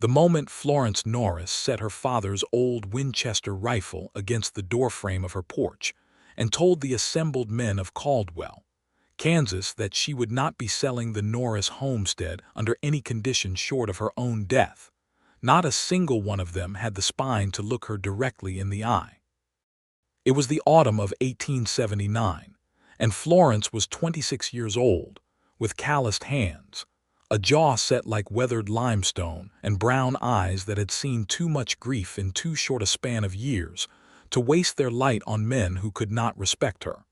The moment Florence Norris set her father's old Winchester rifle against the doorframe of her porch and told the assembled men of Caldwell, Kansas, that she would not be selling the Norris homestead under any condition short of her own death, not a single one of them had the spine to look her directly in the eye. It was the autumn of 1879, and Florence was 26 years old, with calloused hands, a jaw set like weathered limestone, and brown eyes that had seen too much grief in too short a span of years to waste their light on men who could not respect her.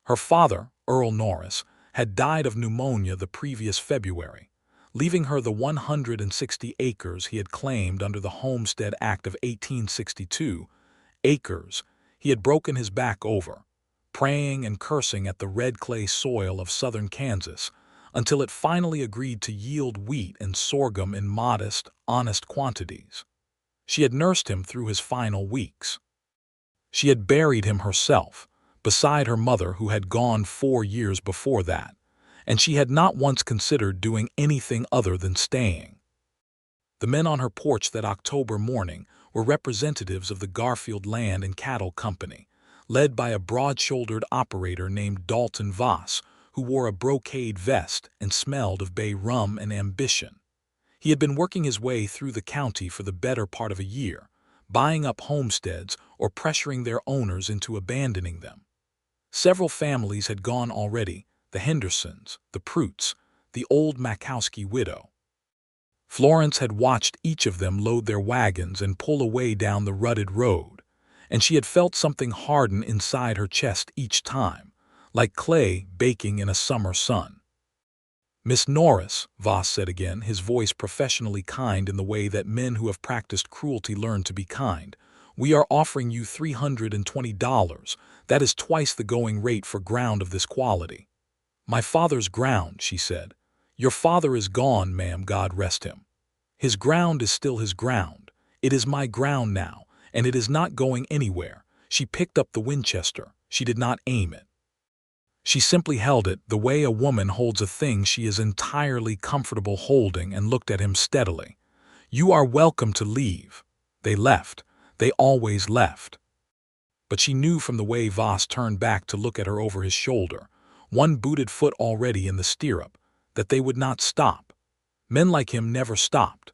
Her father, Earl Norris, had died of pneumonia the previous February, leaving her the 160 acres he had claimed under the Homestead Act of 1862, acres he had broken his back over, praying and cursing at the red clay soil of southern Kansas until it finally agreed to yield wheat and sorghum in modest, honest quantities. She had nursed him through his final weeks. She had buried him herself, beside her mother who had gone 4 years before that, and she had not once considered doing anything other than staying. The men on her porch that October morning were representatives of the Garfield Land and Cattle Company, led by a broad-shouldered operator named Dalton Voss, who wore a brocade vest and smelled of bay rum and ambition. He had been working his way through the county for the better part of a year, buying up homesteads or pressuring their owners into abandoning them. Several families had gone already: the Hendersons, the Prutes, the old Makowski widow. Florence had watched each of them load their wagons and pull away down the rutted road, and she had felt something harden inside her chest each time, like clay baking in a summer sun. "Miss Norris," Voss said again, his voice professionally kind in the way that men who have practiced cruelty learn to be kind, "we are offering you $320. That is twice the going rate for ground of this quality." "My father's ground," she said. "Your father is gone, ma'am, God rest him. His ground is still his ground. It is my ground now, and it is not going anywhere." She picked up the Winchester. She did not aim it. She simply held it the way a woman holds a thing she is entirely comfortable holding, and looked at him steadily. "You are welcome to leave." They left. They always left. But she knew from the way Voss turned back to look at her over his shoulder, one booted foot already in the stirrup, that they would not stop. Men like him never stopped.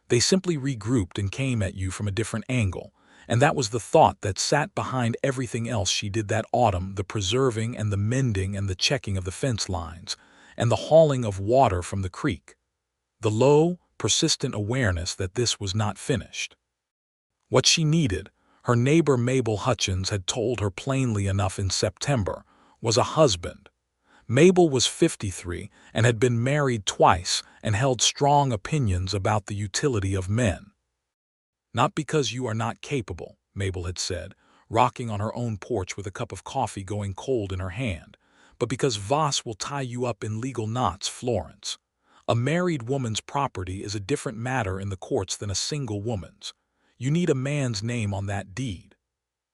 They simply regrouped and came at you from a different angle, and that was the thought that sat behind everything else she did that autumn: the preserving and the mending and the checking of the fence lines, and the hauling of water from the creek. The low, persistent awareness that this was not finished. What she needed, her neighbor Mabel Hutchins had told her plainly enough in September, was a husband. Mabel was 53 and had been married twice and held strong opinions about the utility of men. "Not because you are not capable," Mabel had said, rocking on her own porch with a cup of coffee going cold in her hand, "but because Voss will tie you up in legal knots, Florence. A married woman's property is a different matter in the courts than a single woman's. You need a man's name on that deed."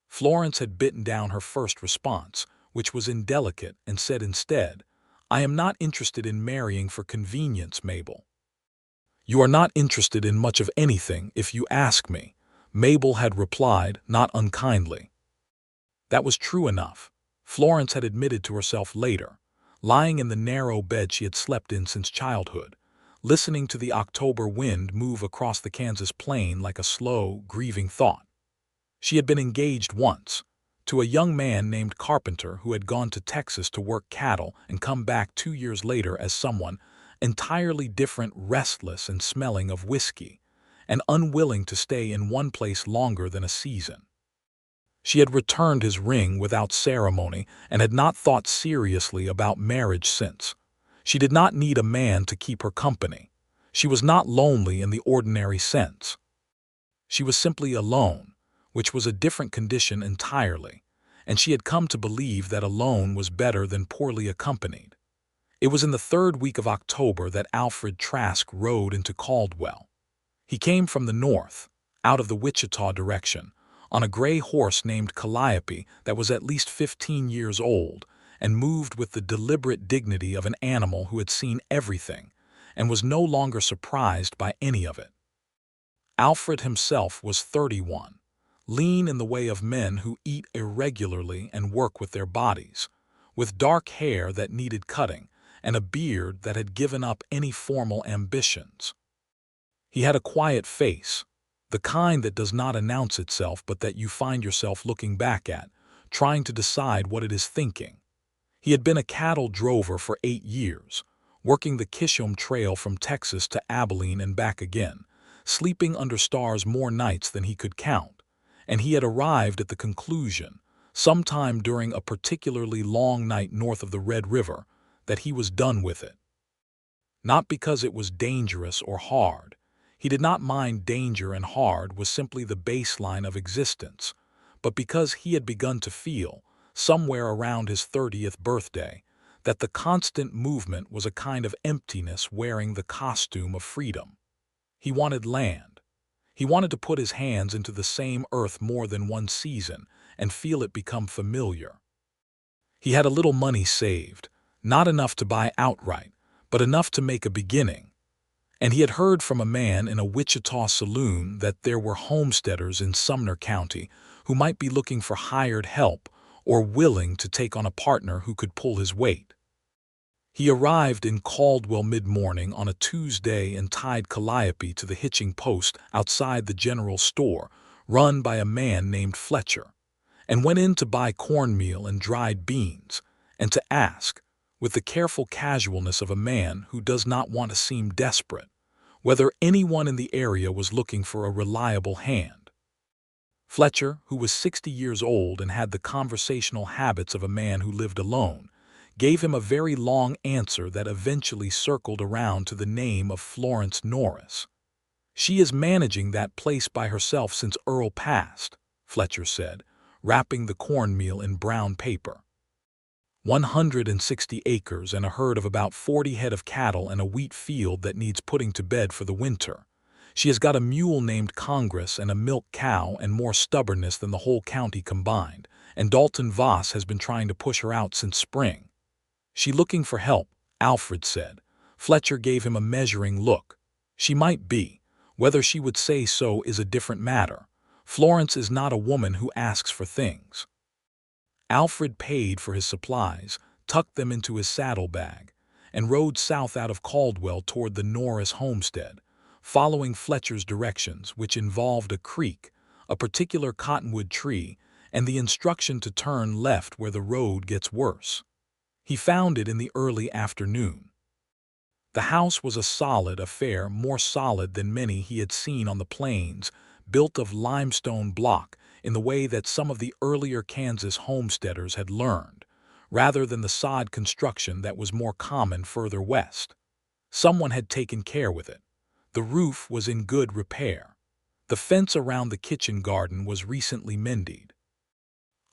Florence had bitten down her first response, which was indelicate, and said instead, "I am not interested in marrying for convenience, Mabel." "You are not interested in much of anything, if you ask me," Mabel had replied, not unkindly. That was true enough. Florence had admitted to herself later, lying in the narrow bed she had slept in since childhood, listening to the October wind move across the Kansas plain like a slow, grieving thought. She had been engaged once, to a young man named Carpenter, who had gone to Texas to work cattle and come back 2 years later as someone entirely different, restless and smelling of whiskey, and unwilling to stay in one place longer than a season. She had returned his ring without ceremony and had not thought seriously about marriage since. She did not need a man to keep her company. She was not lonely in the ordinary sense. She was simply alone, which was a different condition entirely, and she had come to believe that alone was better than poorly accompanied. It was in the 3rd week of October that Alfred Trask rode into Caldwell. He came from the north, out of the Wichita direction, on a gray horse named Calliope that was at least 15 years old, and moved with the deliberate dignity of an animal who had seen everything and was no longer surprised by any of it. Alfred himself was 31, lean in the way of men who eat irregularly and work with their bodies, with dark hair that needed cutting and a beard that had given up any formal ambitions. He had a quiet face, the kind that does not announce itself but that you find yourself looking back at, trying to decide what it is thinking. He had been a cattle drover for 8 years, working the Kishom Trail from Texas to Abilene and back again, sleeping under stars more nights than he could count, and he had arrived at the conclusion, sometime during a particularly long night north of the Red River, that he was done with it. Not because it was dangerous or hard. He did not mind danger, and hard was simply the baseline of existence, but because he had begun to feel, somewhere around his 30th birthday, that the constant movement was a kind of emptiness wearing the costume of freedom. He wanted land. He wanted to put his hands into the same earth more than one season and feel it become familiar. He had a little money saved, not enough to buy outright, but enough to make a beginning. And he had heard from a man in a Wichita saloon that there were homesteaders in Sumner County who might be looking for hired help or willing to take on a partner who could pull his weight. He arrived in Caldwell mid-morning on a Tuesday and tied Calliope to the hitching post outside the general store, run by a man named Fletcher, and went in to buy cornmeal and dried beans, and to ask, with the careful casualness of a man who does not want to seem desperate, whether anyone in the area was looking for a reliable hand. Fletcher, who was 60 years old and had the conversational habits of a man who lived alone, gave him a very long answer that eventually circled around to the name of Florence Norris. "She is managing that place by herself since Earl passed," Fletcher said, wrapping the cornmeal in brown paper. 160 acres and a herd of about 40 head of cattle and a wheat field that needs putting to bed for the winter. She has got a mule named Congress and a milk cow and more stubbornness than the whole county combined, and Dalton Voss has been trying to push her out since spring. "She looking for help," Alfred said. Fletcher gave him a measuring look. "She might be. Whether she would say so is a different matter. Florence is not a woman who asks for things." Alfred paid for his supplies, tucked them into his saddlebag, and rode south out of Caldwell toward the Norris homestead, following Fletcher's directions, which involved a creek, a particular cottonwood tree, and the instruction to turn left where the road gets worse. He found it in the early afternoon. The house was a solid affair, more solid than many he had seen on the plains, built of limestone block in the way that some of the earlier Kansas homesteaders had learned, rather than the sod construction that was more common further west. Someone had taken care with it. The roof was in good repair. The fence around the kitchen garden was recently mended.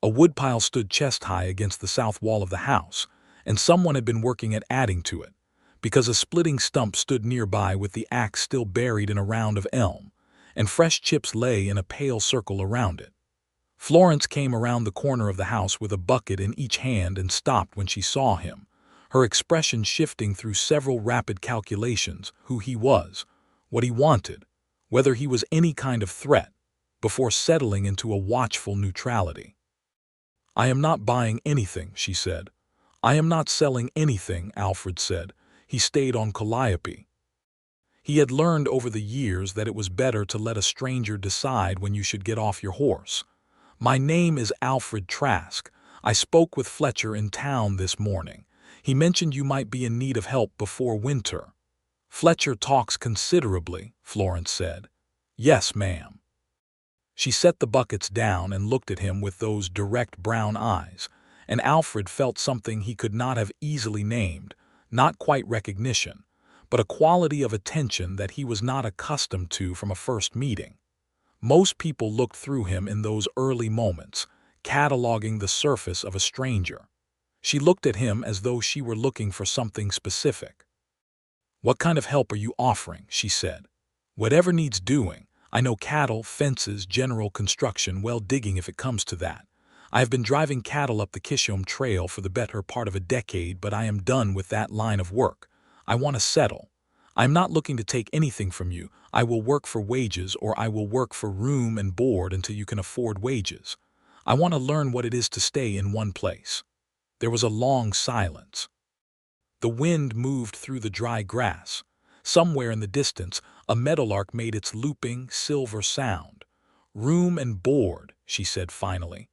A woodpile stood chest-high against the south wall of the house, and someone had been working at adding to it, because a splitting stump stood nearby with the axe still buried in a round of elm, and fresh chips lay in a pale circle around it. Florence came around the corner of the house with a bucket in each hand and stopped when she saw him, her expression shifting through several rapid calculations: who he was, what he wanted, whether he was any kind of threat, before settling into a watchful neutrality. "I am not buying anything," she said. "I am not selling anything," Alfred said. He stayed on Calliope. He had learned over the years that it was better to let a stranger decide when you should get off your horse. "My name is Alfred Trask. I spoke with Fletcher in town this morning. He mentioned you might be in need of help before winter." "Fletcher talks considerably," Florence said. "Yes, ma'am." She set the buckets down and looked at him with those direct brown eyes, and Alfred felt something he could not have easily named, not quite recognition, but a quality of attention that he was not accustomed to from a first meeting. Most people looked through him in those early moments, cataloging the surface of a stranger. She looked at him as though she were looking for something specific. "What kind of help are you offering?" she said. "Whatever needs doing. I know cattle, fences, general construction, well, digging if it comes to that. I have been driving cattle up the Kishom Trail for the better part of a decade, but I am done with that line of work. I want to settle. I'm not looking to take anything from you. I will work for wages, or I will work for room and board until you can afford wages. I want to learn what it is to stay in one place." There was a long silence. The wind moved through the dry grass. Somewhere in the distance, a meadowlark made its looping, silver sound. "Room and board," she said finally.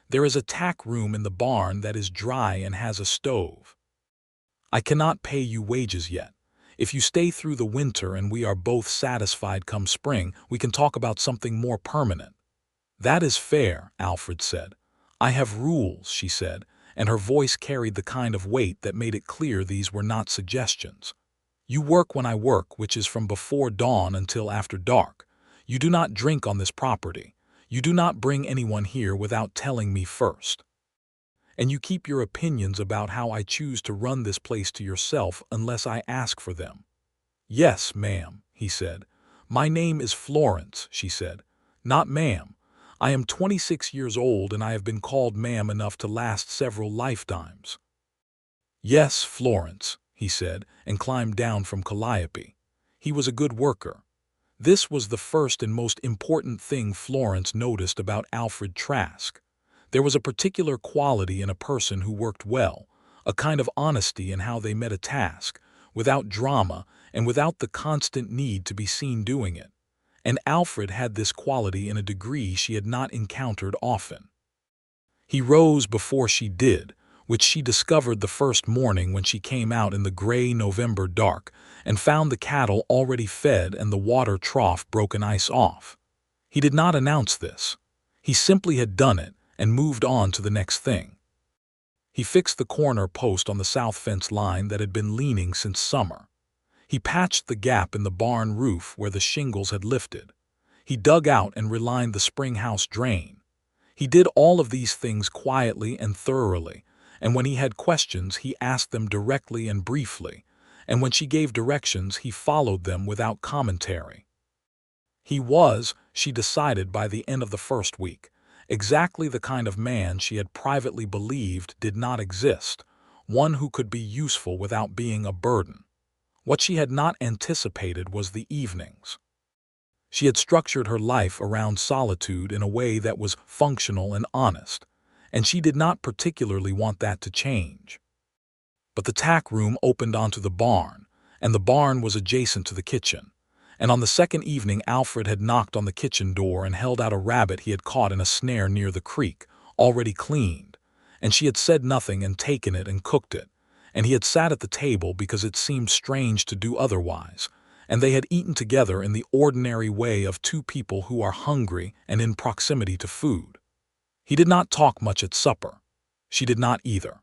"There is a tack room in the barn that is dry and has a stove. I cannot pay you wages yet. If you stay through the winter and we are both satisfied come spring, we can talk about something more permanent." "That is fair," Alfred said. "I have rules," she said, and her voice carried the kind of weight that made it clear these were not suggestions. "You work when I work, which is from before dawn until after dark. You do not drink on this property. You do not bring anyone here without telling me first. And you keep your opinions about how I choose to run this place to yourself unless I ask for them." "Yes, ma'am," he said. "My name is Florence," she said. "Not ma'am. I am 26 years old and I have been called ma'am enough to last several lifetimes." "Yes, Florence," he said, and climbed down from Calliope. He was a good worker. This was the first and most important thing Florence noticed about Alfred Trask. There was a particular quality in a person who worked well, a kind of honesty in how they met a task, without drama and without the constant need to be seen doing it. And Alfred had this quality in a degree she had not encountered often. He rose before she did, which she discovered the first morning when she came out in the gray November dark and found the cattle already fed and the water trough broken ice off. He did not announce this. He simply had done it and moved on to the next thing. He fixed the corner post on the south fence line that had been leaning since summer. He patched the gap in the barn roof where the shingles had lifted. He dug out and relined the spring house drain. He did all of these things quietly and thoroughly, and when he had questions he asked them directly and briefly, and when she gave directions he followed them without commentary. He was, she decided by the end of the first week, exactly the kind of man she had privately believed did not exist, one who could be useful without being a burden. What she had not anticipated was the evenings. She had structured her life around solitude in a way that was functional and honest, and she did not particularly want that to change. But the tack room opened onto the barn, and the barn was adjacent to the kitchen. And on the second evening Alfred had knocked on the kitchen door and held out a rabbit he had caught in a snare near the creek, already cleaned, and she had said nothing and taken it and cooked it. And he had sat at the table because it seemed strange to do otherwise, and they had eaten together in the ordinary way of two people who are hungry and in proximity to food. He did not talk much at supper. She did not either.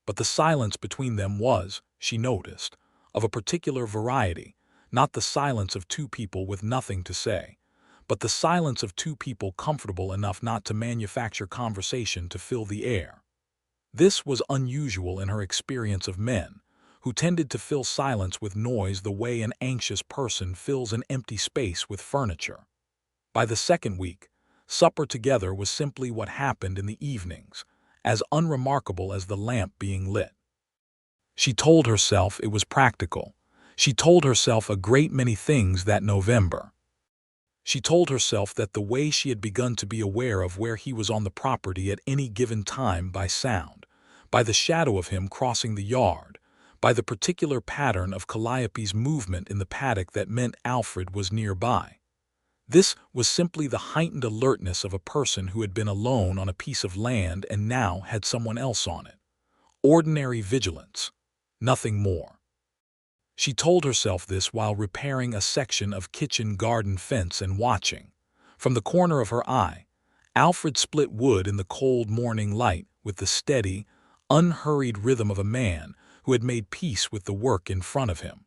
But the silence between them was, she noticed, of a particular variety, not the silence of two people with nothing to say, but the silence of two people comfortable enough not to manufacture conversation to fill the air. This was unusual in her experience of men, who tended to fill silence with noise the way an anxious person fills an empty space with furniture. By the second week, supper together was simply what happened in the evenings, as unremarkable as the lamp being lit. She told herself it was practical. She told herself a great many things that November. She told herself that the way she had begun to be aware of where he was on the property at any given time by sound, by the shadow of him crossing the yard, by the particular pattern of Calliope's movement in the paddock that meant Alfred was nearby. This was simply the heightened alertness of a person who had been alone on a piece of land and now had someone else on it. Ordinary vigilance. Nothing more. She told herself this while repairing a section of kitchen garden fence and watching. From the corner of her eye, Alfred split wood in the cold morning light with the steady, unhurried rhythm of a man who had made peace with the work in front of him.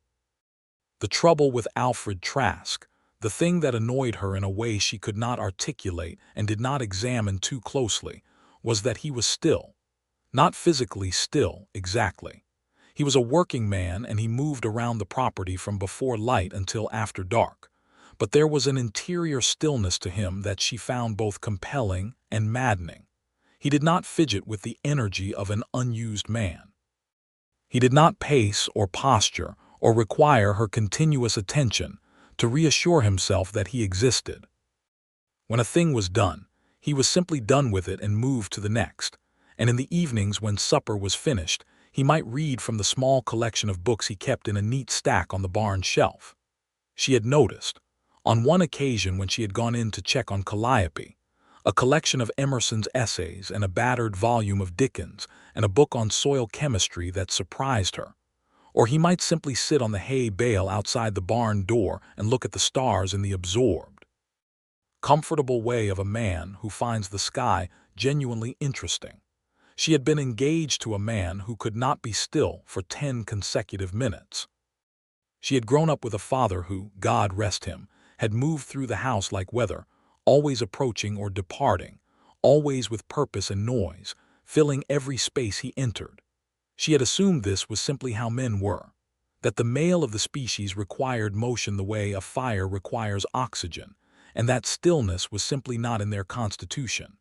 The trouble with Alfred Trask, the thing that annoyed her in a way she could not articulate and did not examine too closely, was that he was still. Not physically still, exactly. He was a working man and he moved around the property from before light until after dark. But there was an interior stillness to him that she found both compelling and maddening. He did not fidget with the energy of an unused man. He did not pace or posture or require her continuous attention to reassure himself that he existed. When a thing was done, he was simply done with it and moved to the next, and in the evenings when supper was finished, he might read from the small collection of books he kept in a neat stack on the barn shelf. She had noticed, on one occasion when she had gone in to check on Calliope, a collection of Emerson's essays and a battered volume of Dickens and a book on soil chemistry that surprised her. Or he might simply sit on the hay bale outside the barn door and look at the stars in the absorbed, comfortable way of a man who finds the sky genuinely interesting. She had been engaged to a man who could not be still for 10 consecutive minutes. She had grown up with a father who, God rest him, had moved through the house like weather, always approaching or departing, always with purpose and noise, filling every space he entered. She had assumed this was simply how men were, that the male of the species required motion the way a fire requires oxygen, and that stillness was simply not in their constitution.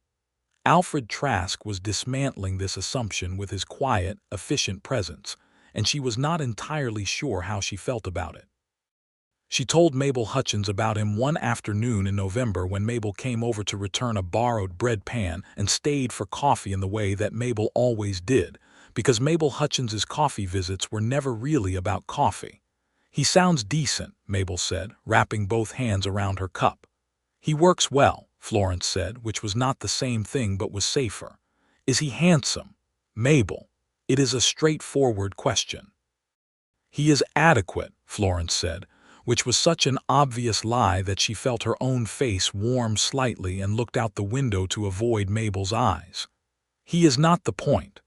Alfred Trask was dismantling this assumption with his quiet, efficient presence, and she was not entirely sure how she felt about it. She told Mabel Hutchins about him one afternoon in November when Mabel came over to return a borrowed bread pan and stayed for coffee in the way that Mabel always did, because Mabel Hutchins's coffee visits were never really about coffee. "He sounds decent," Mabel said, wrapping both hands around her cup. "He works well," Florence said, which was not the same thing but was safer. "Is he handsome?" "Mabel, it is a straightforward question." "He is adequate," Florence said, which was such an obvious lie that she felt her own face warm slightly and looked out the window to avoid Mabel's eyes. "He is not the point.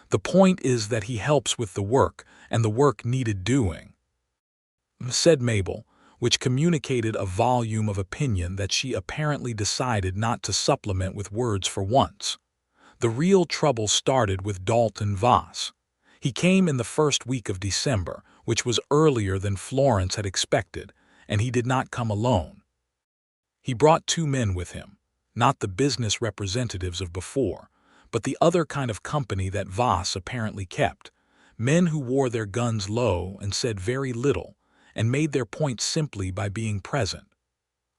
The point is that he helps with the work, and the work needed doing," said Mabel, which communicated a volume of opinion that she apparently decided not to supplement with words for once. The real trouble started with Dalton Voss. He came in the first week of December, which was earlier than Florence had expected, and he did not come alone. He brought 2 men with him, not the business representatives of before, but the other kind of company that Voss apparently kept, men who wore their guns low and said very little, and made their point simply by being present.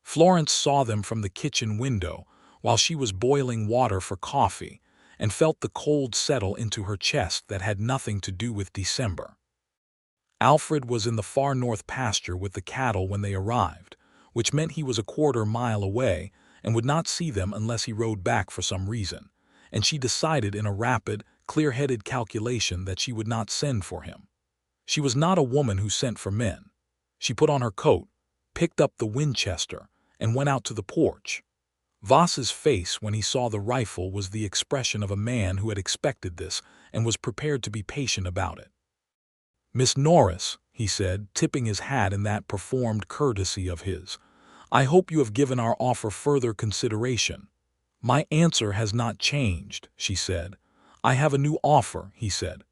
Florence saw them from the kitchen window while she was boiling water for coffee, and felt the cold settle into her chest that had nothing to do with December. Alfred was in the far north pasture with the cattle when they arrived, which meant he was a quarter-mile away and would not see them unless he rode back for some reason, and she decided in a rapid, clear-headed calculation that she would not send for him. She was not a woman who sent for men. She put on her coat, picked up the Winchester, and went out to the porch. Voss's face when he saw the rifle was the expression of a man who had expected this and was prepared to be patient about it. "Miss Norris," he said, tipping his hat in that performed courtesy of his, "I hope you have given our offer further consideration." "My answer has not changed," she said. "I have a new offer," he said.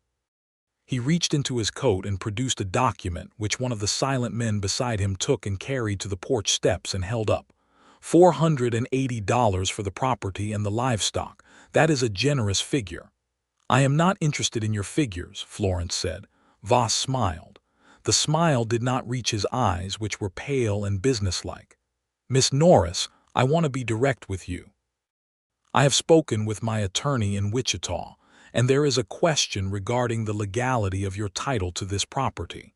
He reached into his coat and produced a document which one of the silent men beside him took and carried to the porch steps and held up. $480 for the property and the livestock. That is a generous figure." "I am not interested in your figures," Florence said. Voss smiled. The smile did not reach his eyes, which were pale and businesslike. "Miss Norris, I want to be direct with you. I have spoken with my attorney in Wichita, and there is a question regarding the legality of your title to this property.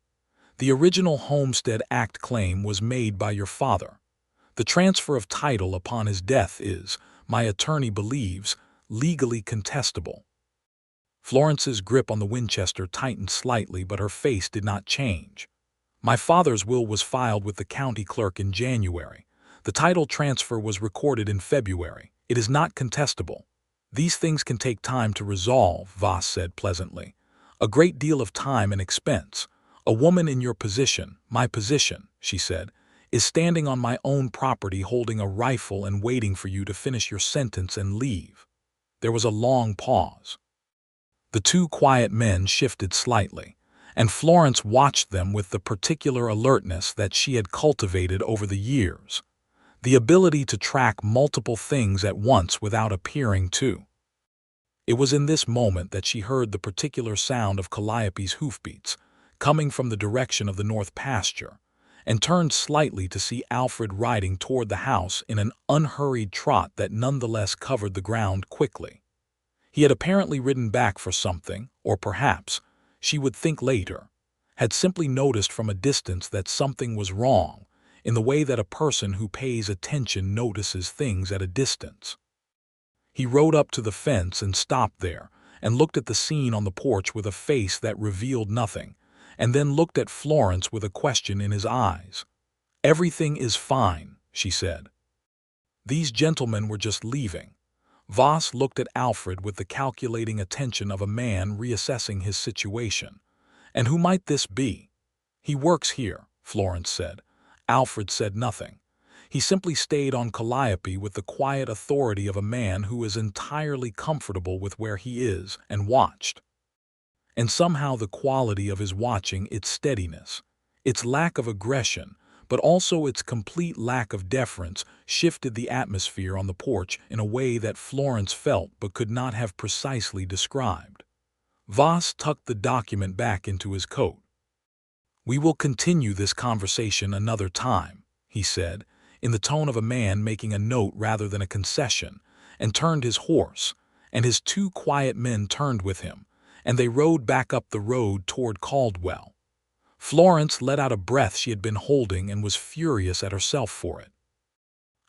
The original Homestead Act claim was made by your father. The transfer of title upon his death is, my attorney believes, legally contestable." Florence's grip on the Winchester tightened slightly, but her face did not change. "My father's will was filed with the county clerk in January. The title transfer was recorded in February. It is not contestable. These things can take time to resolve," Voss said pleasantly. "A great deal of time and expense. A woman in your position, my position," she said, "is standing on my own property holding a rifle and waiting for you to finish your sentence and leave." There was a long pause. The 2 quiet men shifted slightly, and Florence watched them with the particular alertness that she had cultivated over the years, the ability to track multiple things at once without appearing to. It was in this moment that she heard the particular sound of Calliope's hoofbeats, coming from the direction of the north pasture, and turned slightly to see Alfred riding toward the house in an unhurried trot that nonetheless covered the ground quickly. He had apparently ridden back for something, or perhaps, she would think later, had simply noticed from a distance that something was wrong, in the way that a person who pays attention notices things at a distance. He rode up to the fence and stopped there, and looked at the scene on the porch with a face that revealed nothing, and then looked at Florence with a question in his eyes. "Everything is fine," she said. "These gentlemen were just leaving." Voss looked at Alfred with the calculating attention of a man reassessing his situation. "And who might this be?" "He works here," Florence said. Alfred said nothing. He simply stayed on Calliope with the quiet authority of a man who is entirely comfortable with where he is, and watched. And somehow the quality of his watching, its steadiness, its lack of aggression, but also its complete lack of deference, shifted the atmosphere on the porch in a way that Florence felt but could not have precisely described. Voss tucked the document back into his coat. "We will continue this conversation another time," he said, in the tone of a man making a note rather than a concession, and turned his horse, and his two quiet men turned with him, and they rode back up the road toward Caldwell. Florence let out a breath she had been holding and was furious at herself for it.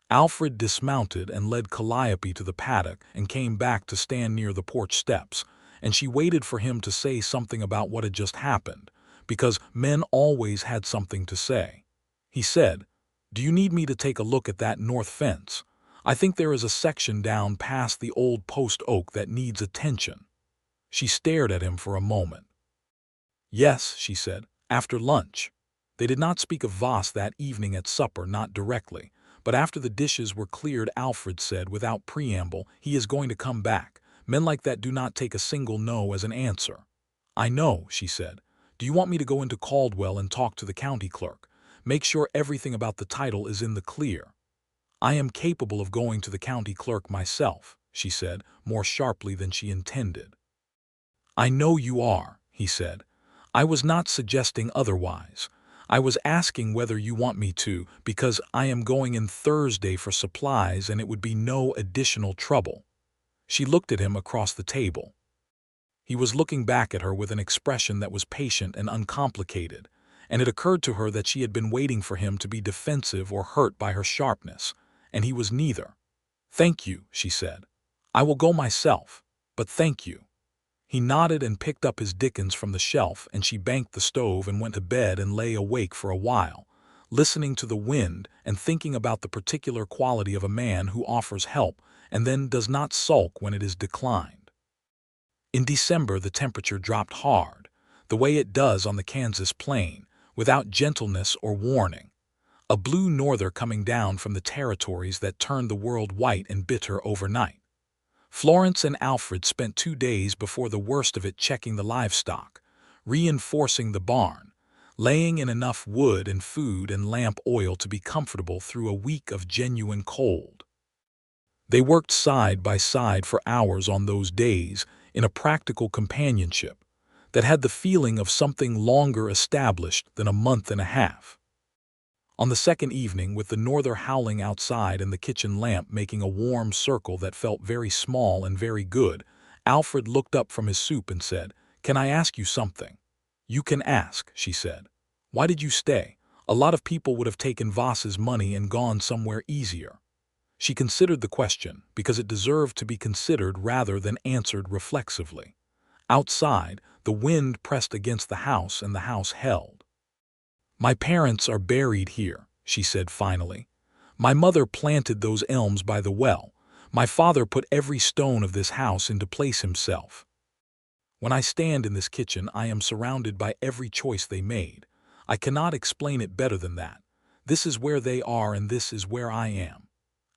Alfred dismounted and led Calliope to the paddock and came back to stand near the porch steps, and she waited for him to say something about what had just happened, because men always had something to say. He said, "Do you need me to take a look at that north fence? I think there is a section down past the old post oak that needs attention." She stared at him for a moment. "Yes," she said, "after lunch." They did not speak of Voss that evening at supper, not directly, but after the dishes were cleared Alfred said without preamble, "He is going to come back. Men like that do not take a single no as an answer." "I know," she said. "Do you want me to go into Caldwell and talk to the county clerk? Make sure everything about the title is in the clear?" "I am capable of going to the county clerk myself," she said, more sharply than she intended. "I know you are," he said. "I was not suggesting otherwise. I was asking whether you want me to, because I am going in Thursday for supplies and it would be no additional trouble." She looked at him across the table. He was looking back at her with an expression that was patient and uncomplicated, and it occurred to her that she had been waiting for him to be defensive or hurt by her sharpness, and he was neither. "Thank you," she said. "I will go myself, but thank you." He nodded and picked up his Dickens from the shelf, and she banked the stove and went to bed and lay awake for a while, listening to the wind and thinking about the particular quality of a man who offers help and then does not sulk when it is declined. In December the temperature dropped hard, the way it does on the Kansas plain, without gentleness or warning. A blue norther coming down from the territories that turned the world white and bitter overnight. Florence and Alfred spent 2 days before the worst of it checking the livestock, reinforcing the barn, laying in enough wood and food and lamp oil to be comfortable through a week of genuine cold. They worked side by side for hours on those days in a practical companionship that had the feeling of something longer established than a month and a half. On the second evening, with the norther howling outside and the kitchen lamp making a warm circle that felt very small and very good, Alfred looked up from his soup and said, "Can I ask you something?" "You can ask," she said. "Why did you stay? A lot of people would have taken Voss's money and gone somewhere easier." She considered the question, because it deserved to be considered rather than answered reflexively. Outside, the wind pressed against the house and the house held. "My parents are buried here," she said finally. "My mother planted those elms by the well. My father put every stone of this house into place himself. When I stand in this kitchen, I am surrounded by every choice they made. I cannot explain it better than that. This is where they are and this is where I am."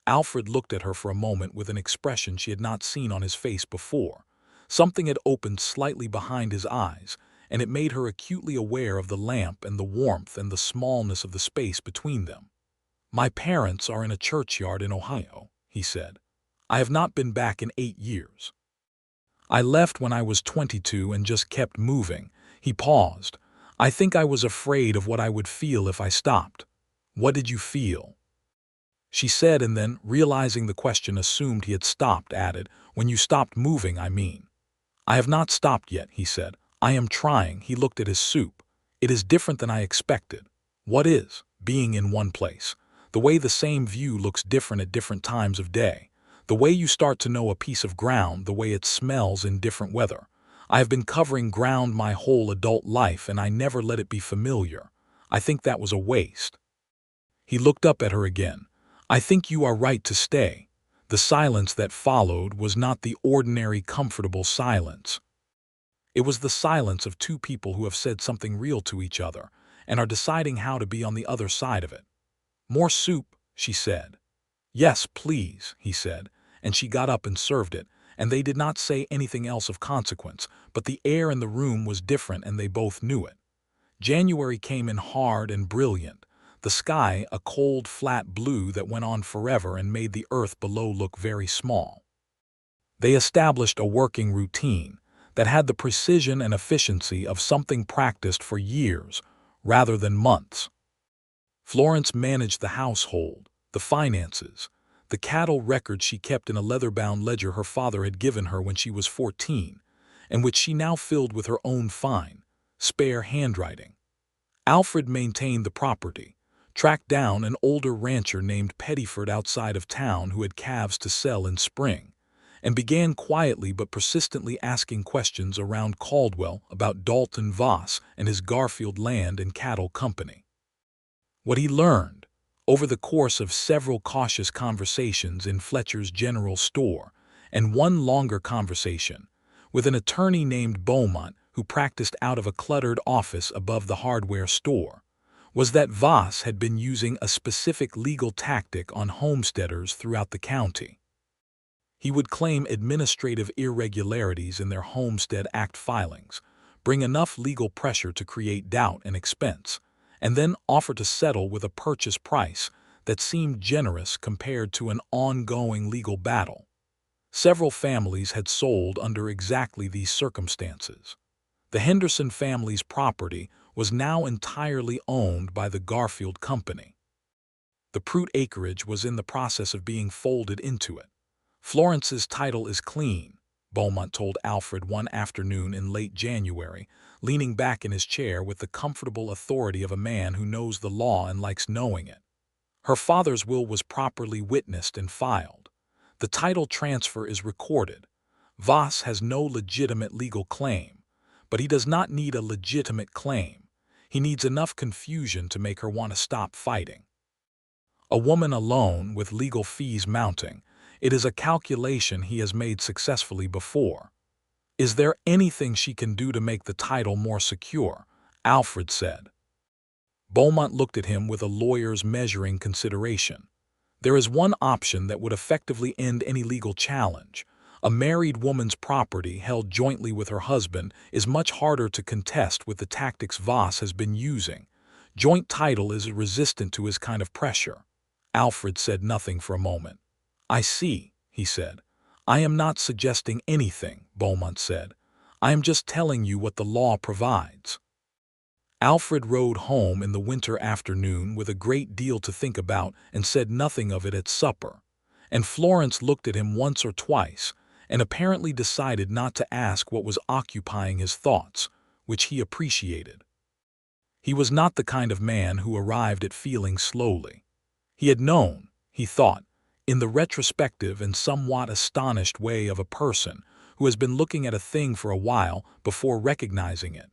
Alfred looked at her for a moment with an expression she had not seen on his face before. Something had opened slightly behind his eyes, and it made her acutely aware of the lamp and the warmth and the smallness of the space between them. "My parents are in a churchyard in Ohio," he said. "I have not been back in 8 years. I left when I was 22 and just kept moving." He paused. I think I was afraid of what I would feel if I stopped. What did you feel? She said, and then, realizing the question assumed he had stopped, added, when you stopped moving, I mean. I have not stopped yet, he said. I am trying. He looked at his soup. It is different than I expected. What is? Being in one place. The way the same view looks different at different times of day. The way you start to know a piece of ground, the way it smells in different weather. I have been covering ground my whole adult life, and I never let it be familiar. I think that was a waste. He looked up at her again. I think you are right to stay. The silence that followed was not the ordinary comfortable silence. It was the silence of two people who have said something real to each other and are deciding how to be on the other side of it. More soup, she said. Yes, please, he said, and she got up and served it, and they did not say anything else of consequence, but the air in the room was different and they both knew it. January came in hard and brilliant, the sky a cold, flat blue that went on forever and made the earth below look very small. They established a working routine that had the precision and efficiency of something practiced for years rather than months. Florence managed the household, the finances, the cattle records she kept in a leather-bound ledger her father had given her when she was 14, and which she now filled with her own fine, spare handwriting. Alfred maintained the property, tracked down an older rancher named Pettiford outside of town who had calves to sell in spring, and began quietly but persistently asking questions around Caldwell about Dalton Voss and his Garfield Land and Cattle Company. What he learned, over the course of several cautious conversations in Fletcher's general store, and one longer conversation with an attorney named Beaumont who practiced out of a cluttered office above the hardware store, was that Voss had been using a specific legal tactic on homesteaders throughout the county. He would claim administrative irregularities in their Homestead Act filings, bring enough legal pressure to create doubt and expense, and then offer to settle with a purchase price that seemed generous compared to an ongoing legal battle. Several families had sold under exactly these circumstances. The Henderson family's property was now entirely owned by the Garfield Company. The Prout acreage was in the process of being folded into it. Florence's title is clean, Beaumont told Alfred one afternoon in late January, leaning back in his chair with the comfortable authority of a man who knows the law and likes knowing it. Her father's will was properly witnessed and filed. The title transfer is recorded. Voss has no legitimate legal claim, but he does not need a legitimate claim. He needs enough confusion to make her want to stop fighting. A woman alone with legal fees mounting, it is a calculation he has made successfully before. Is there anything she can do to make the title more secure? Alfred said. Beaumont looked at him with a lawyer's measuring consideration. There is one option that would effectively end any legal challenge. A married woman's property held jointly with her husband is much harder to contest with the tactics Voss has been using. Joint title is resistant to his kind of pressure. Alfred said nothing for a moment. I see, he said. I am not suggesting anything, Beaumont said. I am just telling you what the law provides. Alfred rode home in the winter afternoon with a great deal to think about and said nothing of it at supper. And Florence looked at him once or twice and apparently decided not to ask what was occupying his thoughts, which he appreciated. He was not the kind of man who arrived at feeling slowly. He had known, he thought, in the retrospective and somewhat astonished way of a person who has been looking at a thing for a while before recognizing it,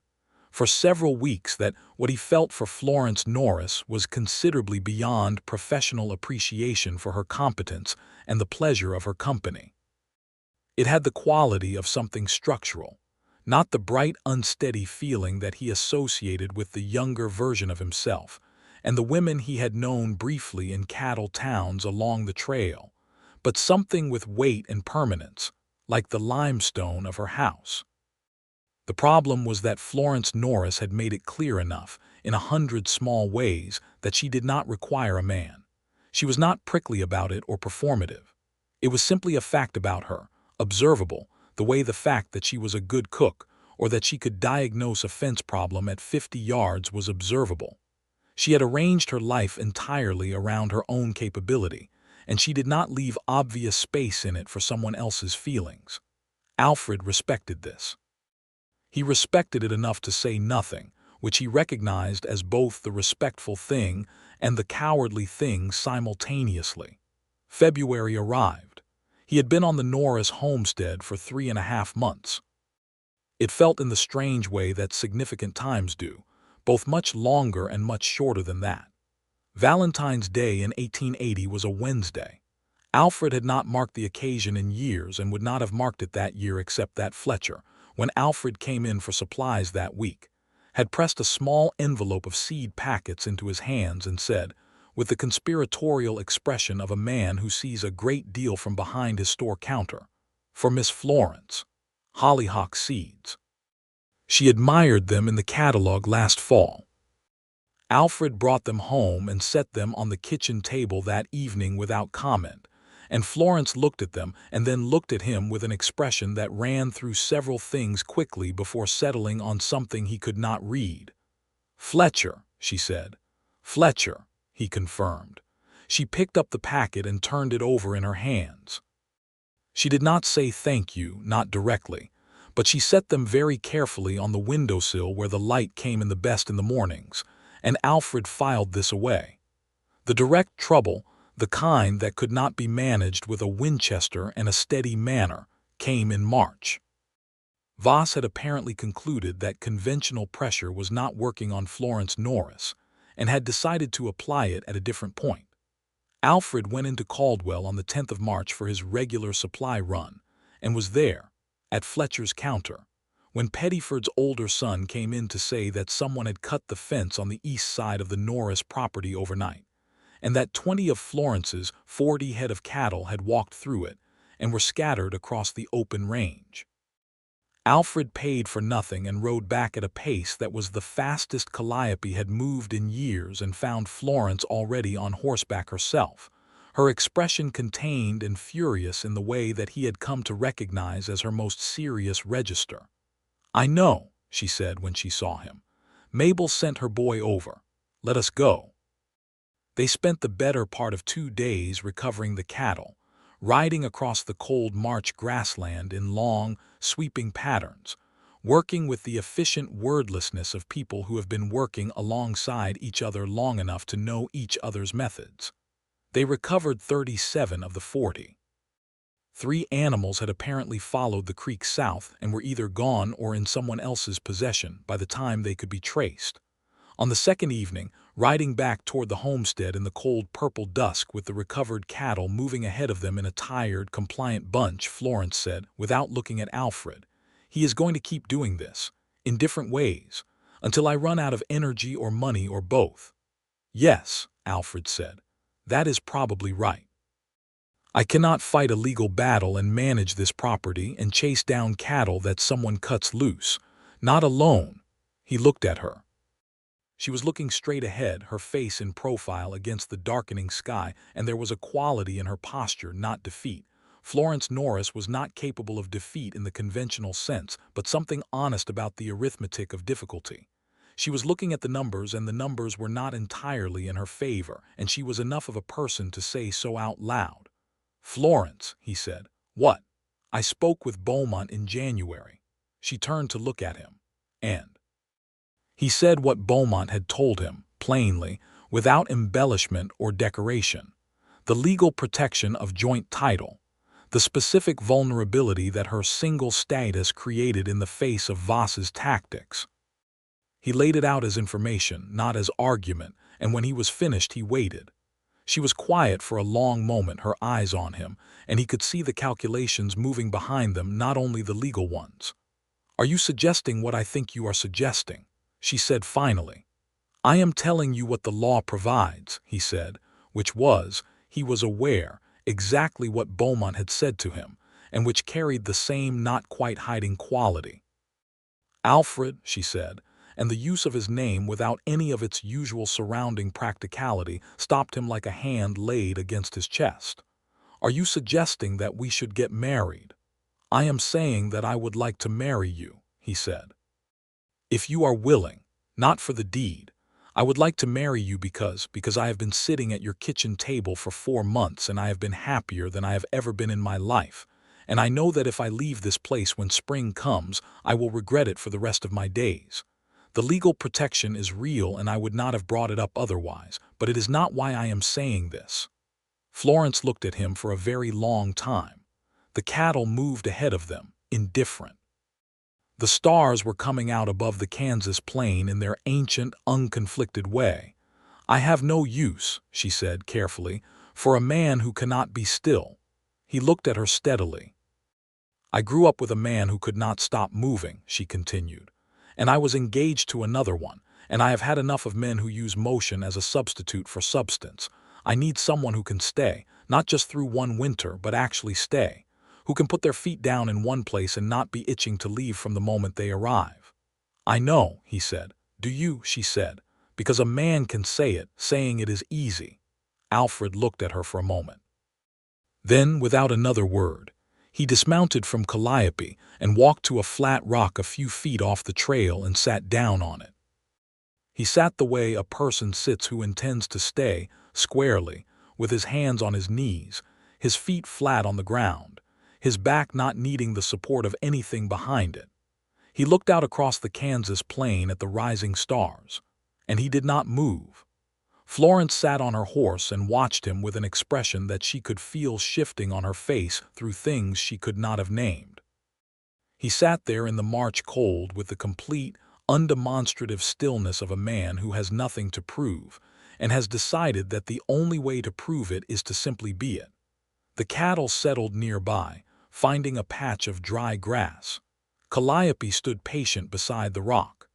for several weeks, that what he felt for Florence Norris was considerably beyond professional appreciation for her competence and the pleasure of her company. It had the quality of something structural, not the bright, unsteady feeling that he associated with the younger version of himself and the women he had known briefly in cattle towns along the trail, but something with weight and permanence, like the limestone of her house. The problem was that Florence Norris had made it clear enough, in 100 small ways, that she did not require a man. She was not prickly about it or performative. It was simply a fact about her, observable, the way the fact that she was a good cook, or that she could diagnose a fence problem at 50 yards was observable. She had arranged her life entirely around her own capability, and she did not leave obvious space in it for someone else's feelings. Alfred respected this. He respected it enough to say nothing, which he recognized as both the respectful thing and the cowardly thing simultaneously. February arrived. He had been on the Norris homestead for 3.5 months. It felt in the strange way that significant times do, both much longer and much shorter than that. Valentine's Day in 1880 was a Wednesday. Alfred had not marked the occasion in years and would not have marked it that year except that Fletcher, when Alfred came in for supplies that week, had pressed a small envelope of seed packets into his hands and said, with the conspiratorial expression of a man who sees a great deal from behind his store counter, "For Miss Florence, hollyhock seeds. She admired them in the catalog last fall." Alfred brought them home and set them on the kitchen table that evening without comment, and Florence looked at them and then looked at him with an expression that ran through several things quickly before settling on something he could not read. "Fletcher," she said. "Fletcher," he confirmed. She picked up the packet and turned it over in her hands. She did not say thank you, not directly, but she set them very carefully on the windowsill where the light came in the best in the mornings, and Alfred filed this away. The direct trouble, the kind that could not be managed with a Winchester and a steady manner, came in March. Voss had apparently concluded that conventional pressure was not working on Florence Norris, and had decided to apply it at a different point. Alfred went into Caldwell on the 10th of March for his regular supply run, and was there, at Fletcher's counter, when Pettiford's older son came in to say that someone had cut the fence on the east side of the Norris property overnight, and that 20 of Florence's 40 head of cattle had walked through it and were scattered across the open range. Alfred paid for nothing and rode back at a pace that was the fastest Calliope had moved in years, and found Florence already on horseback herself, her expression contained and furious in the way that he had come to recognize as her most serious register. "I know," she said when she saw him. "Mabel sent her boy over. Let us go." They spent the better part of 2 days recovering the cattle, riding across the cold March grassland in long, sweeping patterns, working with the efficient wordlessness of people who have been working alongside each other long enough to know each other's methods. They recovered 37 of the 40. 3 animals had apparently followed the creek south and were either gone or in someone else's possession by the time they could be traced. On the second evening, riding back toward the homestead in the cold purple dusk with the recovered cattle moving ahead of them in a tired, compliant bunch, Florence said, without looking at Alfred, "He is going to keep doing this, in different ways, until I run out of energy or money or both." "Yes," Alfred said, "that is probably right. I cannot fight a legal battle and manage this property and chase down cattle that someone cuts loose, not alone." He looked at her. She was looking straight ahead, her face in profile against the darkening sky, and there was a quality in her posture, not defeat. Florence Norris was not capable of defeat in the conventional sense, but something honest about the arithmetic of difficulty. She was looking at the numbers, and the numbers were not entirely in her favor, and she was enough of a person to say so out loud. "Florence," he said. "What?" "I spoke with Beaumont in January." She turned to look at him. "And?" He said what Beaumont had told him, plainly, without embellishment or decoration. The legal protection of joint title, the specific vulnerability that her single status created in the face of Voss's tactics. He laid it out as information, not as argument, and when he was finished he waited. She was quiet for a long moment, her eyes on him, and he could see the calculations moving behind them, not only the legal ones. "Are you suggesting what I think you are suggesting?" she said finally. "I am telling you what the law provides," he said, which was, he was aware, exactly what Beaumont had said to him, and which carried the same not quite hiding quality. "Alfred," she said, and the use of his name without any of its usual surrounding practicality stopped him like a hand laid against his chest. "Are you suggesting that we should get married?" "I am saying that I would like to marry you," he said. "If you are willing, not for the deed. I would like to marry you because I have been sitting at your kitchen table for 4 months and I have been happier than I have ever been in my life. And I know that if I leave this place when spring comes, I will regret it for the rest of my days. The legal protection is real and I would not have brought it up otherwise, but it is not why I am saying this." Florence looked at him for a very long time. The cattle moved ahead of them, indifferent. The stars were coming out above the Kansas plain in their ancient, unconflicted way. "I have no use," she said carefully, "for a man who cannot be still." He looked at her steadily. "I grew up with a man who could not stop moving," she continued, "and I was engaged to another one, and I have had enough of men who use motion as a substitute for substance. I need someone who can stay, not just through one winter, but actually stay, who can put their feet down in one place and not be itching to leave from the moment they arrive." "I know," he said. "Do you?" she said. "Because a man can say it, saying it is easy." Alfred looked at her for a moment. Then, without another word, he dismounted from Calliope and walked to a flat rock a few feet off the trail and sat down on it. He sat the way a person sits who intends to stay, squarely, with his hands on his knees, his feet flat on the ground, his back not needing the support of anything behind it. He looked out across the Kansas plain at the rising stars, and he did not move. Florence sat on her horse and watched him with an expression that she could feel shifting on her face through things she could not have named. He sat there in the March cold with the complete, undemonstrative stillness of a man who has nothing to prove, and has decided that the only way to prove it is to simply be it. The cattle settled nearby, finding a patch of dry grass. Calliope stood patient beside the rock.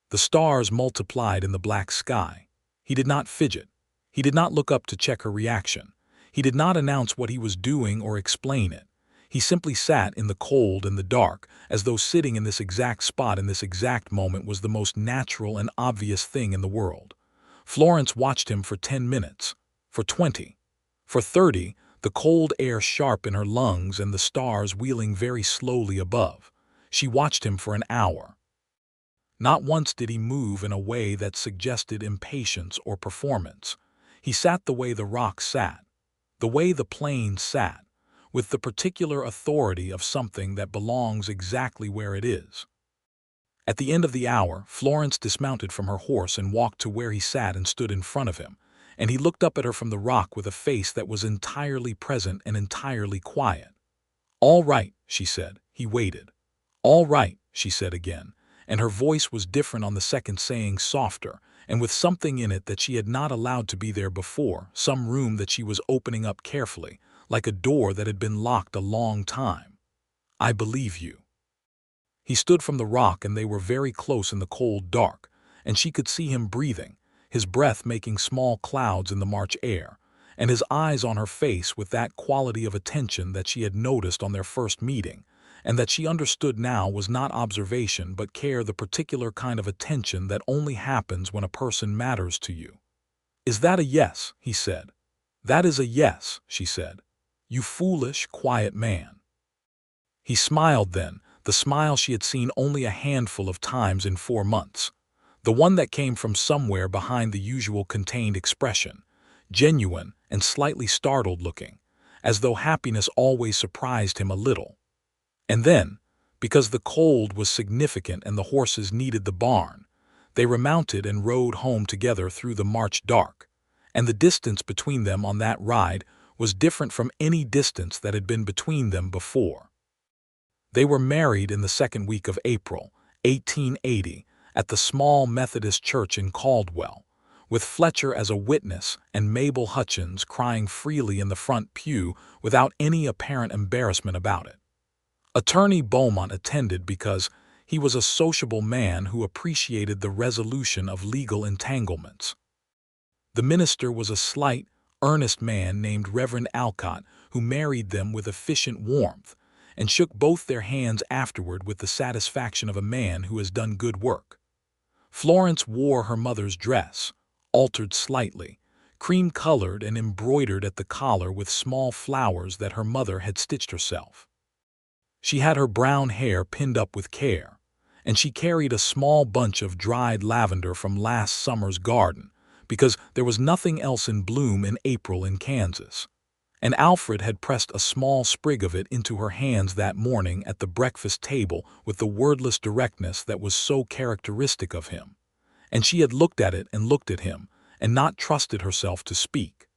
The stars multiplied in the black sky. He did not fidget. He did not look up to check her reaction. He did not announce what he was doing or explain it. He simply sat in the cold and the dark, as though sitting in this exact spot in this exact moment was the most natural and obvious thing in the world. Florence watched him for 10 minutes, for 20, for 30, the cold air sharp in her lungs and the stars wheeling very slowly above. She watched him for an hour. Not once did he move in a way that suggested impatience or performance. He sat the way the rock sat, the way the plain sat, with the particular authority of something that belongs exactly where it is. At the end of the hour, Florence dismounted from her horse and walked to where he sat and stood in front of him, and he looked up at her from the rock with a face that was entirely present and entirely quiet. "All right," she said. He waited. "All right," she said again, and her voice was different on the second saying, softer, and with something in it that she had not allowed to be there before, some room that she was opening up carefully, like a door that had been locked a long time. "I believe you." He stood from the rock and they were very close in the cold dark, and she could see him breathing, his breath making small clouds in the March air, and his eyes on her face with that quality of attention that she had noticed on their first meeting, and that she understood now was not observation but care, the particular kind of attention that only happens when a person matters to you. "Is that a yes?" he said. "That is a yes," she said. "You foolish, quiet man." He smiled then, the smile she had seen only a handful of times in 4 months, the one that came from somewhere behind the usual contained expression, genuine and slightly startled looking, as though happiness always surprised him a little. And then, because the cold was significant and the horses needed the barn, they remounted and rode home together through the March dark, and the distance between them on that ride was different from any distance that had been between them before. They were married in the second week of April, 1880, at the small Methodist church in Caldwell, with Fletcher as a witness and Mabel Hutchins crying freely in the front pew without any apparent embarrassment about it. Attorney Beaumont attended because he was a sociable man who appreciated the resolution of legal entanglements. The minister was a slight, earnest man named Reverend Alcott, who married them with efficient warmth, and shook both their hands afterward with the satisfaction of a man who has done good work. Florence wore her mother's dress, altered slightly, cream-colored and embroidered at the collar with small flowers that her mother had stitched herself. She had her brown hair pinned up with care, and she carried a small bunch of dried lavender from last summer's garden, because there was nothing else in bloom in April in Kansas. And Alfred had pressed a small sprig of it into her hands that morning at the breakfast table with the wordless directness that was so characteristic of him. And she had looked at it and looked at him, and not trusted herself to speak.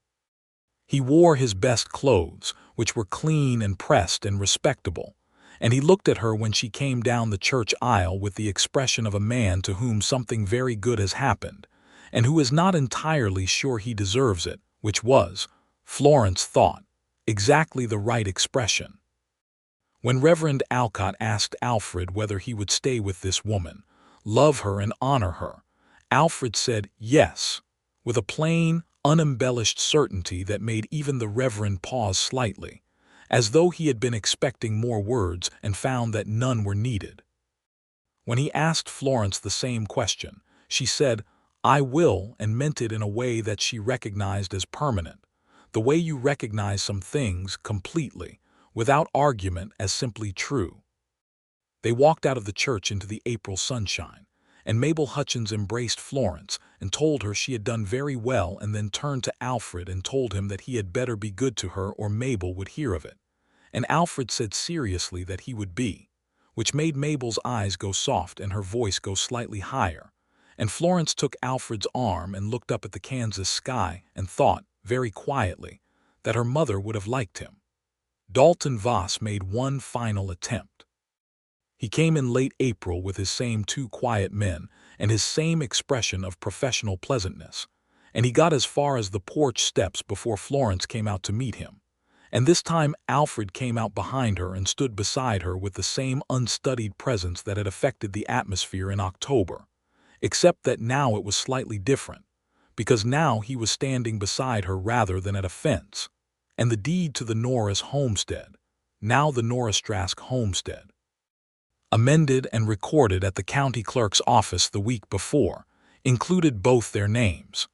He wore his best clothes, which were clean and pressed and respectable, and he looked at her when she came down the church aisle with the expression of a man to whom something very good has happened, and who is not entirely sure he deserves it, which was, Florence thought, exactly the right expression. When Reverend Alcott asked Alfred whether he would stay with this woman, love her and honor her, Alfred said yes, with a plain, unembellished certainty that made even the Reverend pause slightly, as though he had been expecting more words and found that none were needed. When he asked Florence the same question, she said, "I will," and meant it in a way that she recognized as permanent, the way you recognize some things completely, without argument, as simply true. They walked out of the church into the April sunshine, and Mabel Hutchins embraced Florence and told her she had done very well, and then turned to Alfred and told him that he had better be good to her or Mabel would hear of it. And Alfred said seriously that he would be, which made Mabel's eyes go soft and her voice go slightly higher. And Florence took Alfred's arm and looked up at the Kansas sky and thought, very quietly, that her mother would have liked him. Dalton Voss made one final attempt. He came in late April with his same two quiet men and his same expression of professional pleasantness, and he got as far as the porch steps before Florence came out to meet him. And this time Alfred came out behind her and stood beside her with the same unstudied presence that had affected the atmosphere in October, except that now it was slightly different, because now he was standing beside her rather than at a fence, and the deed to the Norris homestead, now the Norris Trask homestead, amended and recorded at the county clerk's office the week before, included both their names.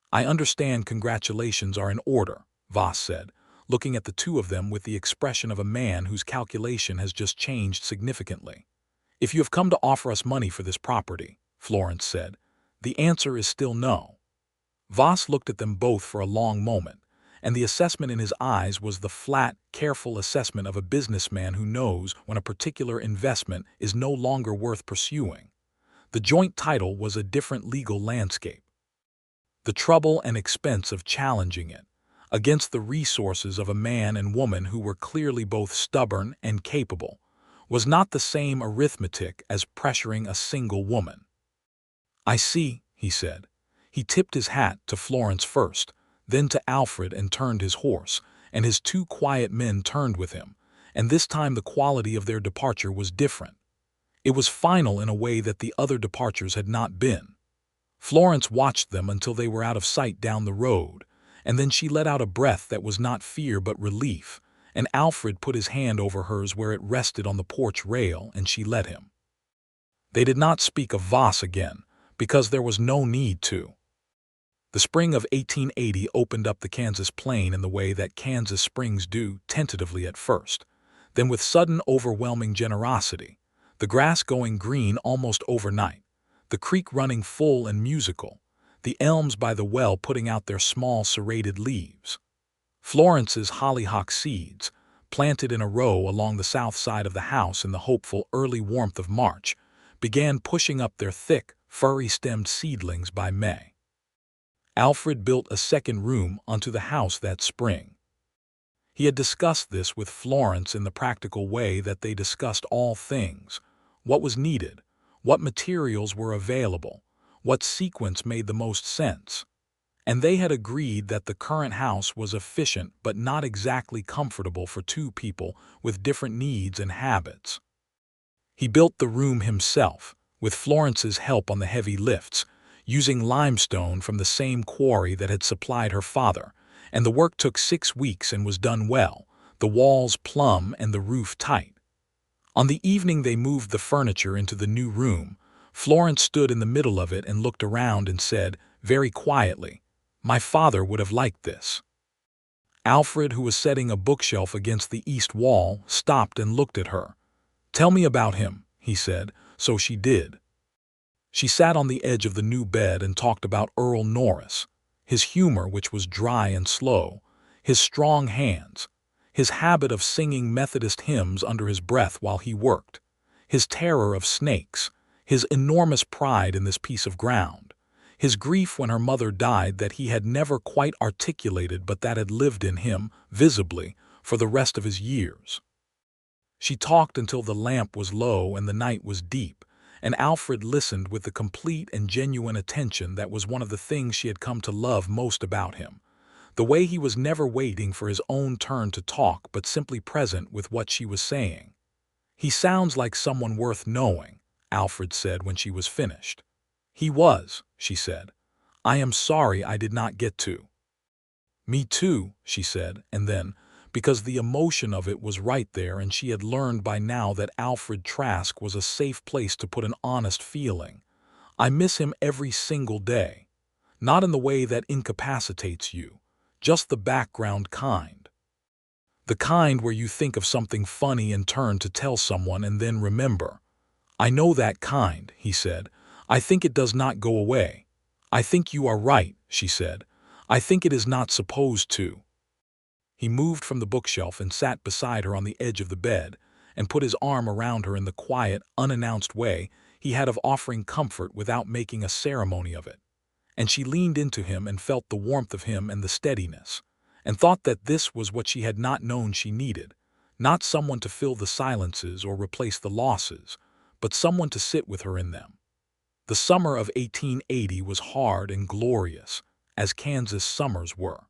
"I understand congratulations are in order," Voss said, looking at the two of them with the expression of a man whose calculation has just changed significantly. "If you have come to offer us money for this property," Florence said, "the answer is still no." Voss looked at them both for a long moment, and the assessment in his eyes was the flat, careful assessment of a businessman who knows when a particular investment is no longer worth pursuing. The joint title was a different legal landscape. The trouble and expense of challenging it, against the resources of a man and woman who were clearly both stubborn and capable, was not the same arithmetic as pressuring a single woman. "I see," he said. He tipped his hat to Florence first, then to Alfred, and turned his horse, and his two quiet men turned with him, and this time the quality of their departure was different. It was final in a way that the other departures had not been. Florence watched them until they were out of sight down the road, and then she let out a breath that was not fear but relief, and Alfred put his hand over hers where it rested on the porch rail, and she let him. They did not speak of Voss again, because there was no need to. The spring of 1880 opened up the Kansas plain in the way that Kansas springs do, tentatively at first, then with sudden overwhelming generosity, the grass going green almost overnight, the creek running full and musical, the elms by the well putting out their small serrated leaves. Florence's hollyhock seeds, planted in a row along the south side of the house in the hopeful early warmth of March, began pushing up their thick, furry-stemmed seedlings by May. Alfred built a second room onto the house that spring. He had discussed this with Florence in the practical way that they discussed all things: what was needed, what materials were available, what sequence made the most sense. And they had agreed that the current house was efficient but not exactly comfortable for two people with different needs and habits. He built the room himself, with Florence's help on the heavy lifts, using limestone from the same quarry that had supplied her father, and the work took 6 weeks and was done well, the walls plumb and the roof tight. On the evening they moved the furniture into the new room, Florence stood in the middle of it and looked around and said, very quietly, "My father would have liked this." Alfred, who was setting a bookshelf against the east wall, stopped and looked at her. "Tell me about him," he said, So she did. She sat on the edge of the new bed and talked about Earl Norris, his humor which was dry and slow, his strong hands, his habit of singing Methodist hymns under his breath while he worked, his terror of snakes, his enormous pride in this piece of ground, his grief when her mother died that he had never quite articulated but that had lived in him, visibly, for the rest of his years. She talked until the lamp was low and the night was deep, and Alfred listened with the complete and genuine attention that was one of the things she had come to love most about him. The way he was never waiting for his own turn to talk but simply present with what she was saying. "He sounds like someone worth knowing," Alfred said when she was finished. "He was," she said. "I am sorry I did not get to." "Me too," she said, and then, because the emotion of it was right there and she had learned by now that Alfred Trask was a safe place to put an honest feeling, "I miss him every single day. Not in the way that incapacitates you, just the background kind. The kind where you think of something funny and turn to tell someone and then remember. I know that kind," he said. "I think it does not go away. I think you are right," she said. "I think it is not supposed to." He moved from the bookshelf and sat beside her on the edge of the bed and put his arm around her in the quiet, unannounced way he had of offering comfort without making a ceremony of it. And she leaned into him and felt the warmth of him and the steadiness, and thought that this was what she had not known she needed, not someone to fill the silences or replace the losses, but someone to sit with her in them. The summer of 1880 was hard and glorious, as Kansas summers were.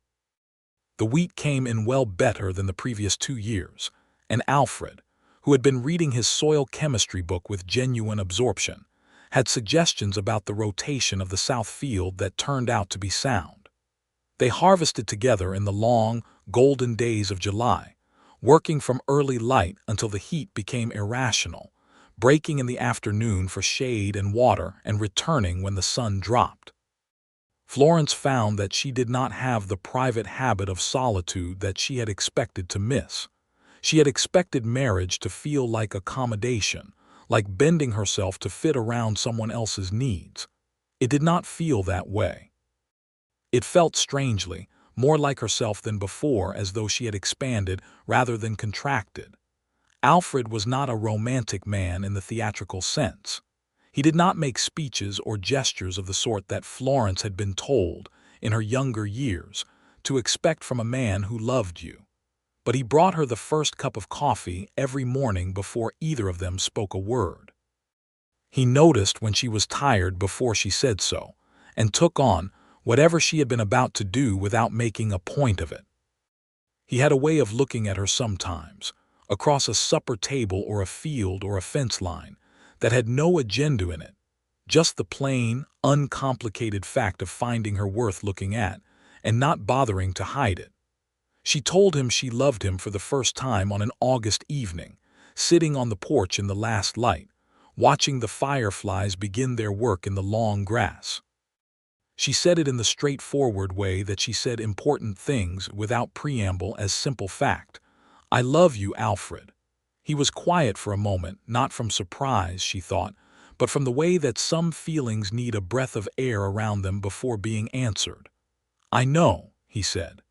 The wheat came in well better than the previous 2 years, and Alfred, who had been reading his soil chemistry book with genuine absorption, had suggestions about the rotation of the south field that turned out to be sound. They harvested together in the long, golden days of July, working from early light until the heat became irrational, breaking in the afternoon for shade and water and returning when the sun dropped. Florence found that she did not have the private habit of solitude that she had expected to miss. She had expected marriage to feel like accommodation, like bending herself to fit around someone else's needs. It did not feel that way. It felt strangely, more like herself than before, as though she had expanded rather than contracted. Alfred was not a romantic man in the theatrical sense. He did not make speeches or gestures of the sort that Florence had been told, in her younger years, to expect from a man who loved you. But he brought her the first cup of coffee every morning before either of them spoke a word. He noticed when she was tired before she said so, and took on whatever she had been about to do without making a point of it. He had a way of looking at her sometimes, across a supper table or a field or a fence line, that had no agenda in it, just the plain, uncomplicated fact of finding her worth looking at, and not bothering to hide it. She told him she loved him for the first time on an August evening, sitting on the porch in the last light, watching the fireflies begin their work in the long grass. She said it in the straightforward way that she said important things without preamble as simple fact. "I love you, Alfred." He was quiet for a moment, not from surprise, she thought, but from the way that some feelings need a breath of air around them before being answered. "I know," he said.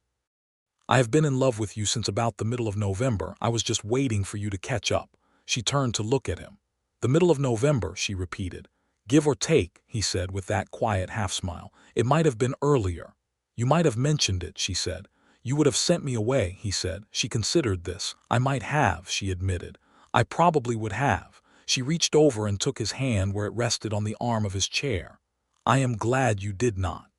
"I have been in love with you since about the middle of November. I was just waiting for you to catch up." She turned to look at him. "The middle of November," she repeated. "Give or take," he said with that quiet half-smile. "It might have been earlier. You might have mentioned it," she said. "You would have sent me away," he said. She considered this. "I might have," she admitted. "I probably would have." She reached over and took his hand where it rested on the arm of his chair. "I am glad you did not."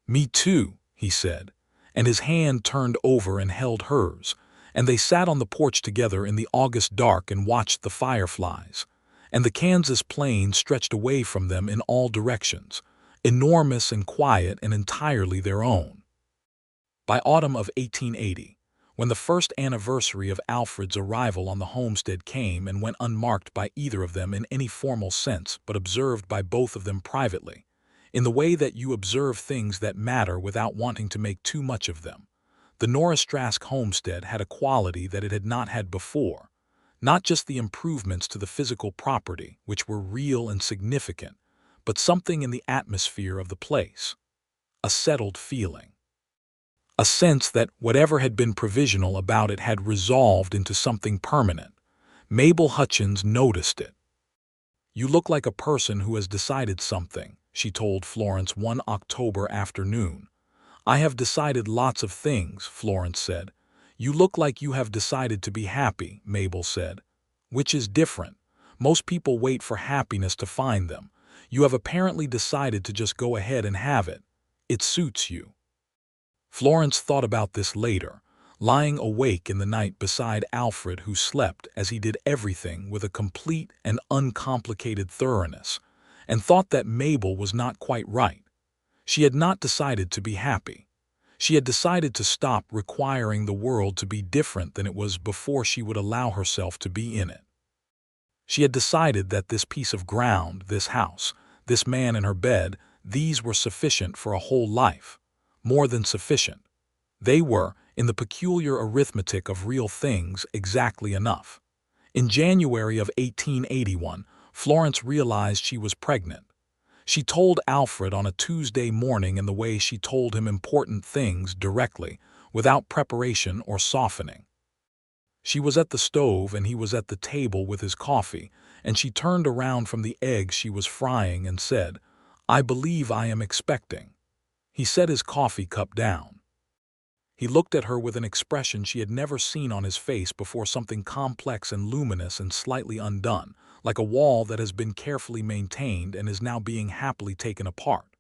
"Me too," he said, and his hand turned over and held hers, and they sat on the porch together in the August dark and watched the fireflies, and the Kansas plain stretched away from them in all directions, enormous and quiet and entirely their own. By autumn of 1880, when the first anniversary of Alfred's arrival on the homestead came and went unmarked by either of them in any formal sense but observed by both of them privately, in the way that you observe things that matter without wanting to make too much of them, the Norris Trask homestead had a quality that it had not had before, Not just the improvements to the physical property, which were real and significant, but something in the atmosphere of the place. A settled feeling. A sense that whatever had been provisional about it had resolved into something permanent. Mabel Hutchins noticed it. "You look like a person who has decided something," she told Florence one October afternoon. "I have decided lots of things," Florence said. "You look like you have decided to be happy," Mabel said. "Which is different. Most people wait for happiness to find them. You have apparently decided to just go ahead and have it. It suits you." Florence thought about this later, lying awake in the night beside Alfred, who slept as he did everything with a complete and uncomplicated thoroughness, and thought that Mabel was not quite right. She had not decided to be happy. She had decided to stop requiring the world to be different than it was before she would allow herself to be in it. She had decided that this piece of ground, this house, this man in her bed, these were sufficient for a whole life. More than sufficient. They were, in the peculiar arithmetic of real things, exactly enough. In January of 1881, Florence realized she was pregnant. She told Alfred on a Tuesday morning in the way she told him important things directly, without preparation or softening. She was at the stove and he was at the table with his coffee, and she turned around from the eggs she was frying and said, "I believe I am expecting." He set his coffee cup down. He looked at her with an expression she had never seen on his face before, something complex and luminous and slightly undone, like a wall that has been carefully maintained and is now being happily taken apart.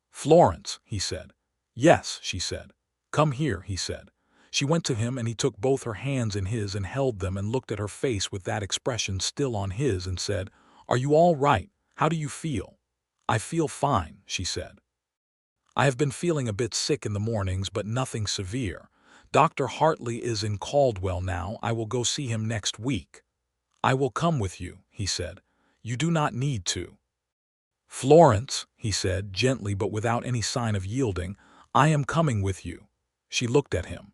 "Florence," he said. "Yes," she said. "Come here," he said. She went to him and he took both her hands in his and held them and looked at her face with that expression still on his and said, "Are you all right? How do you feel?" "I feel fine," she said. "I have been feeling a bit sick in the mornings, but nothing severe. Dr. Hartley is in Caldwell now. I will go see him next week." "I will come with you," he said. "You do not need to." "Florence," he said, gently but without any sign of yielding, "I am coming with you." She looked at him.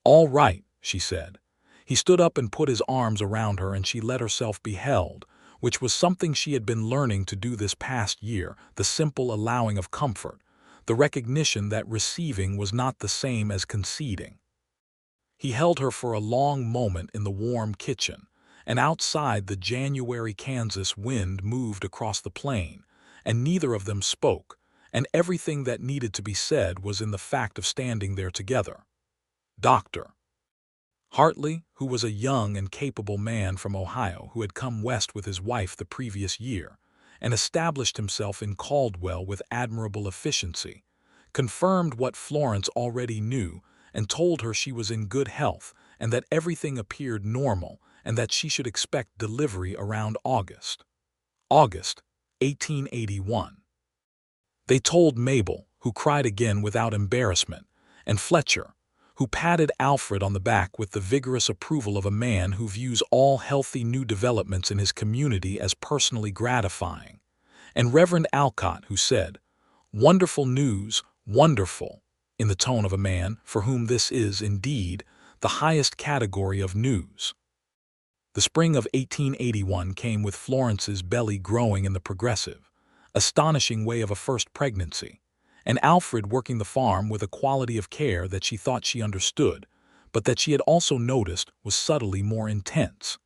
"All right," she said. He stood up and put his arms around her and she let herself be held, which was something she had been learning to do this past year, the simple allowing of comfort, the recognition that receiving was not the same as conceding. He held her for a long moment in the warm kitchen, and outside the January Kansas wind moved across the plain, and neither of them spoke, and everything that needed to be said was in the fact of standing there together. Dr. Hartley, who was a young and capable man from Ohio who had come west with his wife the previous year, and established himself in Caldwell with admirable efficiency, confirmed what Florence already knew and told her she was in good health and that everything appeared normal and that she should expect delivery around August. August, 1881. They told Mabel, who cried again without embarrassment, and Fletcher, who patted Alfred on the back with the vigorous approval of a man who views all healthy new developments in his community as personally gratifying, and Reverend Alcott, who said, "Wonderful news, wonderful," in the tone of a man for whom this is, indeed, the highest category of news. The spring of 1881 came with Florence's belly growing in the progressive, astonishing way of a first pregnancy, and Alfred working the farm with a quality of care that she thought she understood, but that she had also noticed was subtly more intense.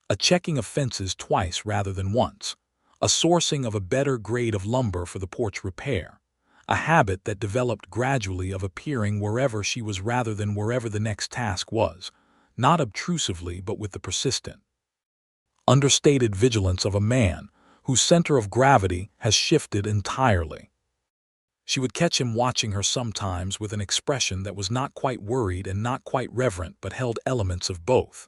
A checking of fences twice rather than once, a sourcing of a better grade of lumber for the porch repair, a habit that developed gradually of appearing wherever she was rather than wherever the next task was, not obtrusively but with the persistent, understated vigilance of a man whose center of gravity has shifted entirely. She would catch him watching her sometimes with an expression that was not quite worried and not quite reverent but held elements of both.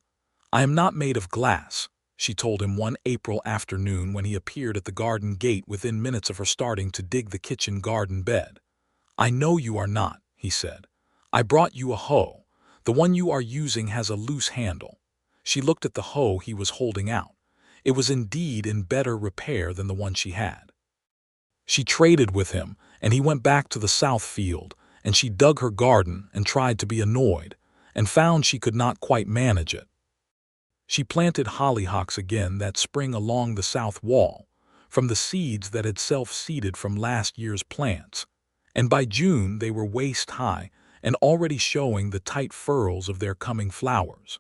"I am not made of glass," she told him one April afternoon when he appeared at the garden gate within minutes of her starting to dig the kitchen garden bed. "I know you are not," he said. "I brought you a hoe. The one you are using has a loose handle." She looked at the hoe he was holding out. It was indeed in better repair than the one she had. She traded with him, and he went back to the south field, and she dug her garden and tried to be annoyed, and found she could not quite manage it. She planted hollyhocks again that spring along the south wall, from the seeds that had self-seeded from last year's plants, and by June they were waist-high and already showing the tight furls of their coming flowers.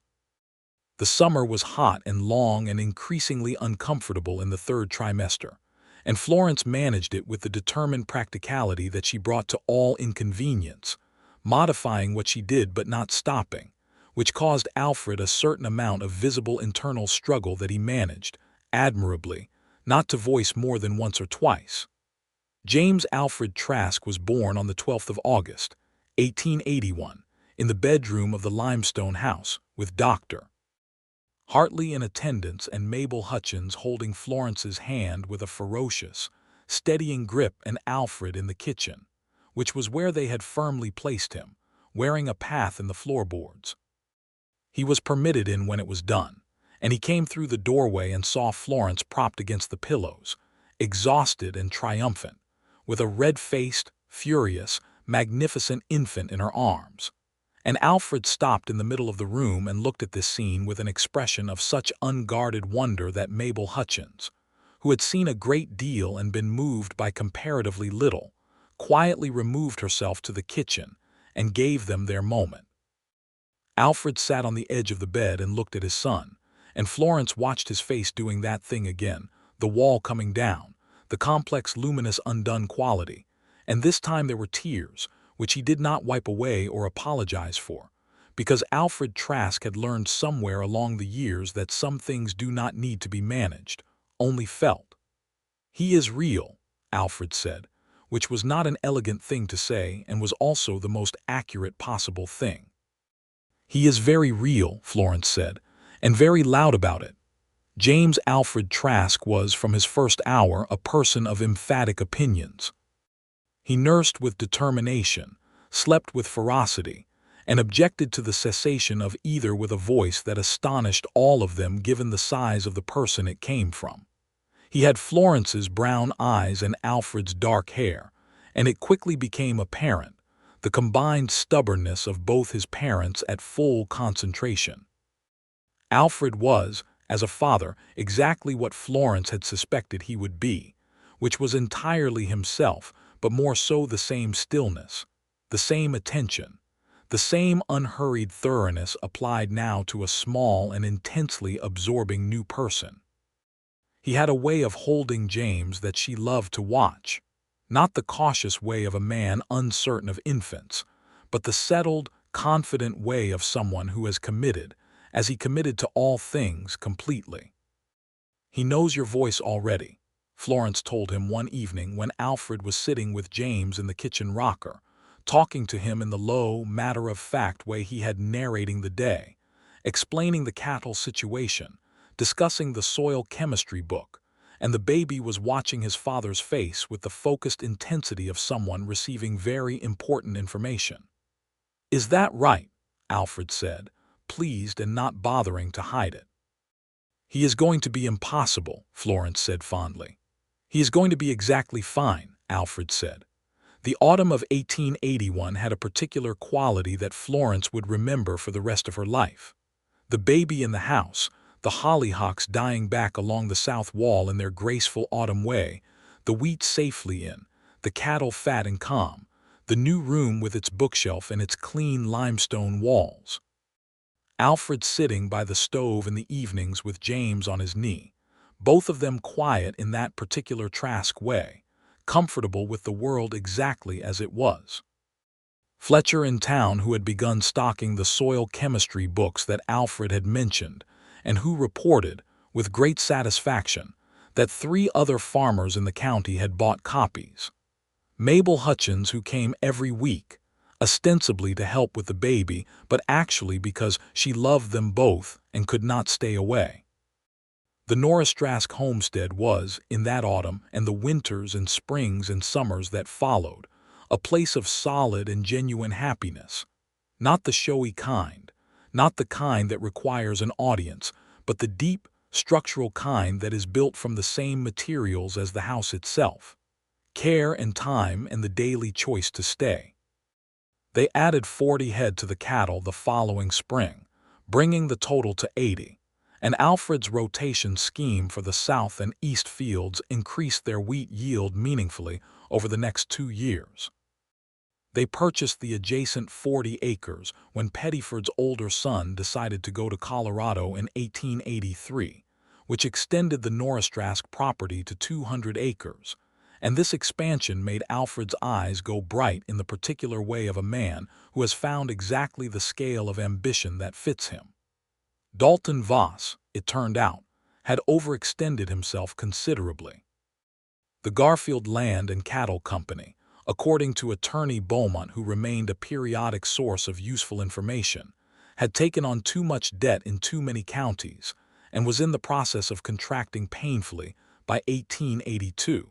The summer was hot and long and increasingly uncomfortable in the third trimester, and Florence managed it with the determined practicality that she brought to all inconvenience, modifying what she did but not stopping, which caused Alfred a certain amount of visible internal struggle that he managed, admirably, not to voice more than once or twice. James Alfred Trask was born on the 12th of August, 1881, in the bedroom of the limestone house, with Dr. Hartley in attendance and Mabel Hutchins holding Florence's hand with a ferocious, steadying grip, and Alfred in the kitchen, which was where they had firmly placed him, wearing a path in the floorboards. He was permitted in when it was done, and he came through the doorway and saw Florence propped against the pillows, exhausted and triumphant, with a red-faced, furious, magnificent infant in her arms. And Alfred stopped in the middle of the room and looked at this scene with an expression of such unguarded wonder that Mabel Hutchins, who had seen a great deal and been moved by comparatively little, quietly removed herself to the kitchen and gave them their moment. Alfred sat on the edge of the bed and looked at his son, and Florence watched his face doing that thing again, the wall coming down, the complex luminous undone quality, and this time there were tears, which he did not wipe away or apologize for, because Alfred Trask had learned somewhere along the years that some things do not need to be managed, only felt. "He is real," Alfred said, which was not an elegant thing to say and was also the most accurate possible thing. "He is very real," Florence said, "and very loud about it." James Alfred Trask was, from his first hour, a person of emphatic opinions. He nursed with determination, slept with ferocity, and objected to the cessation of either with a voice that astonished all of them given the size of the person it came from. He had Florence's brown eyes and Alfred's dark hair, and it quickly became apparent, the combined stubbornness of both his parents at full concentration. Alfred was, as a father, exactly what Florence had suspected he would be, which was entirely himself, but more so the same stillness, the same attention, the same unhurried thoroughness applied now to a small and intensely absorbing new person. He had a way of holding James that she loved to watch, not the cautious way of a man uncertain of infants, but the settled, confident way of someone who has committed, as he committed to all things, completely. "He knows your voice already," Florence told him one evening when Alfred was sitting with James in the kitchen rocker, talking to him in the low, matter-of-fact way he had narrating the day, explaining the cattle situation, discussing the soil chemistry book, and the baby was watching his father's face with the focused intensity of someone receiving very important information. "Is that right?" Alfred said, pleased and not bothering to hide it. "He is going to be impossible," Florence said fondly. "He is going to be exactly fine," Alfred said. The autumn of 1881 had a particular quality that Florence would remember for the rest of her life. The baby in the house, the hollyhocks dying back along the south wall in their graceful autumn way, the wheat safely in, the cattle fat and calm, the new room with its bookshelf and its clean limestone walls. Alfred sitting by the stove in the evenings with James on his knee, both of them quiet in that particular Trask way, comfortable with the world exactly as it was. Fletcher in town, who had begun stocking the soil chemistry books that Alfred had mentioned, and who reported, with great satisfaction, that 3 other farmers in the county had bought copies. Mabel Hutchins, who came every week, ostensibly to help with the baby, but actually because she loved them both and could not stay away. The Norris Trask homestead was, in that autumn and the winters and springs and summers that followed, a place of solid and genuine happiness, not the showy kind, not the kind that requires an audience, but the deep, structural kind that is built from the same materials as the house itself, care and time and the daily choice to stay. They added 40 head to the cattle the following spring, bringing the total to 80, and Alfred's rotation scheme for the south and east fields increased their wheat yield meaningfully over the next 2 years. They purchased the adjacent 40 acres when Pettiford's older son decided to go to Colorado in 1883, which extended the Norris Trask property to 200 acres, and this expansion made Alfred's eyes go bright in the particular way of a man who has found exactly the scale of ambition that fits him. Dalton Voss, it turned out, had overextended himself considerably. The Garfield Land and Cattle Company, according to Attorney Beaumont, who remained a periodic source of useful information, had taken on too much debt in too many counties and was in the process of contracting painfully by 1882.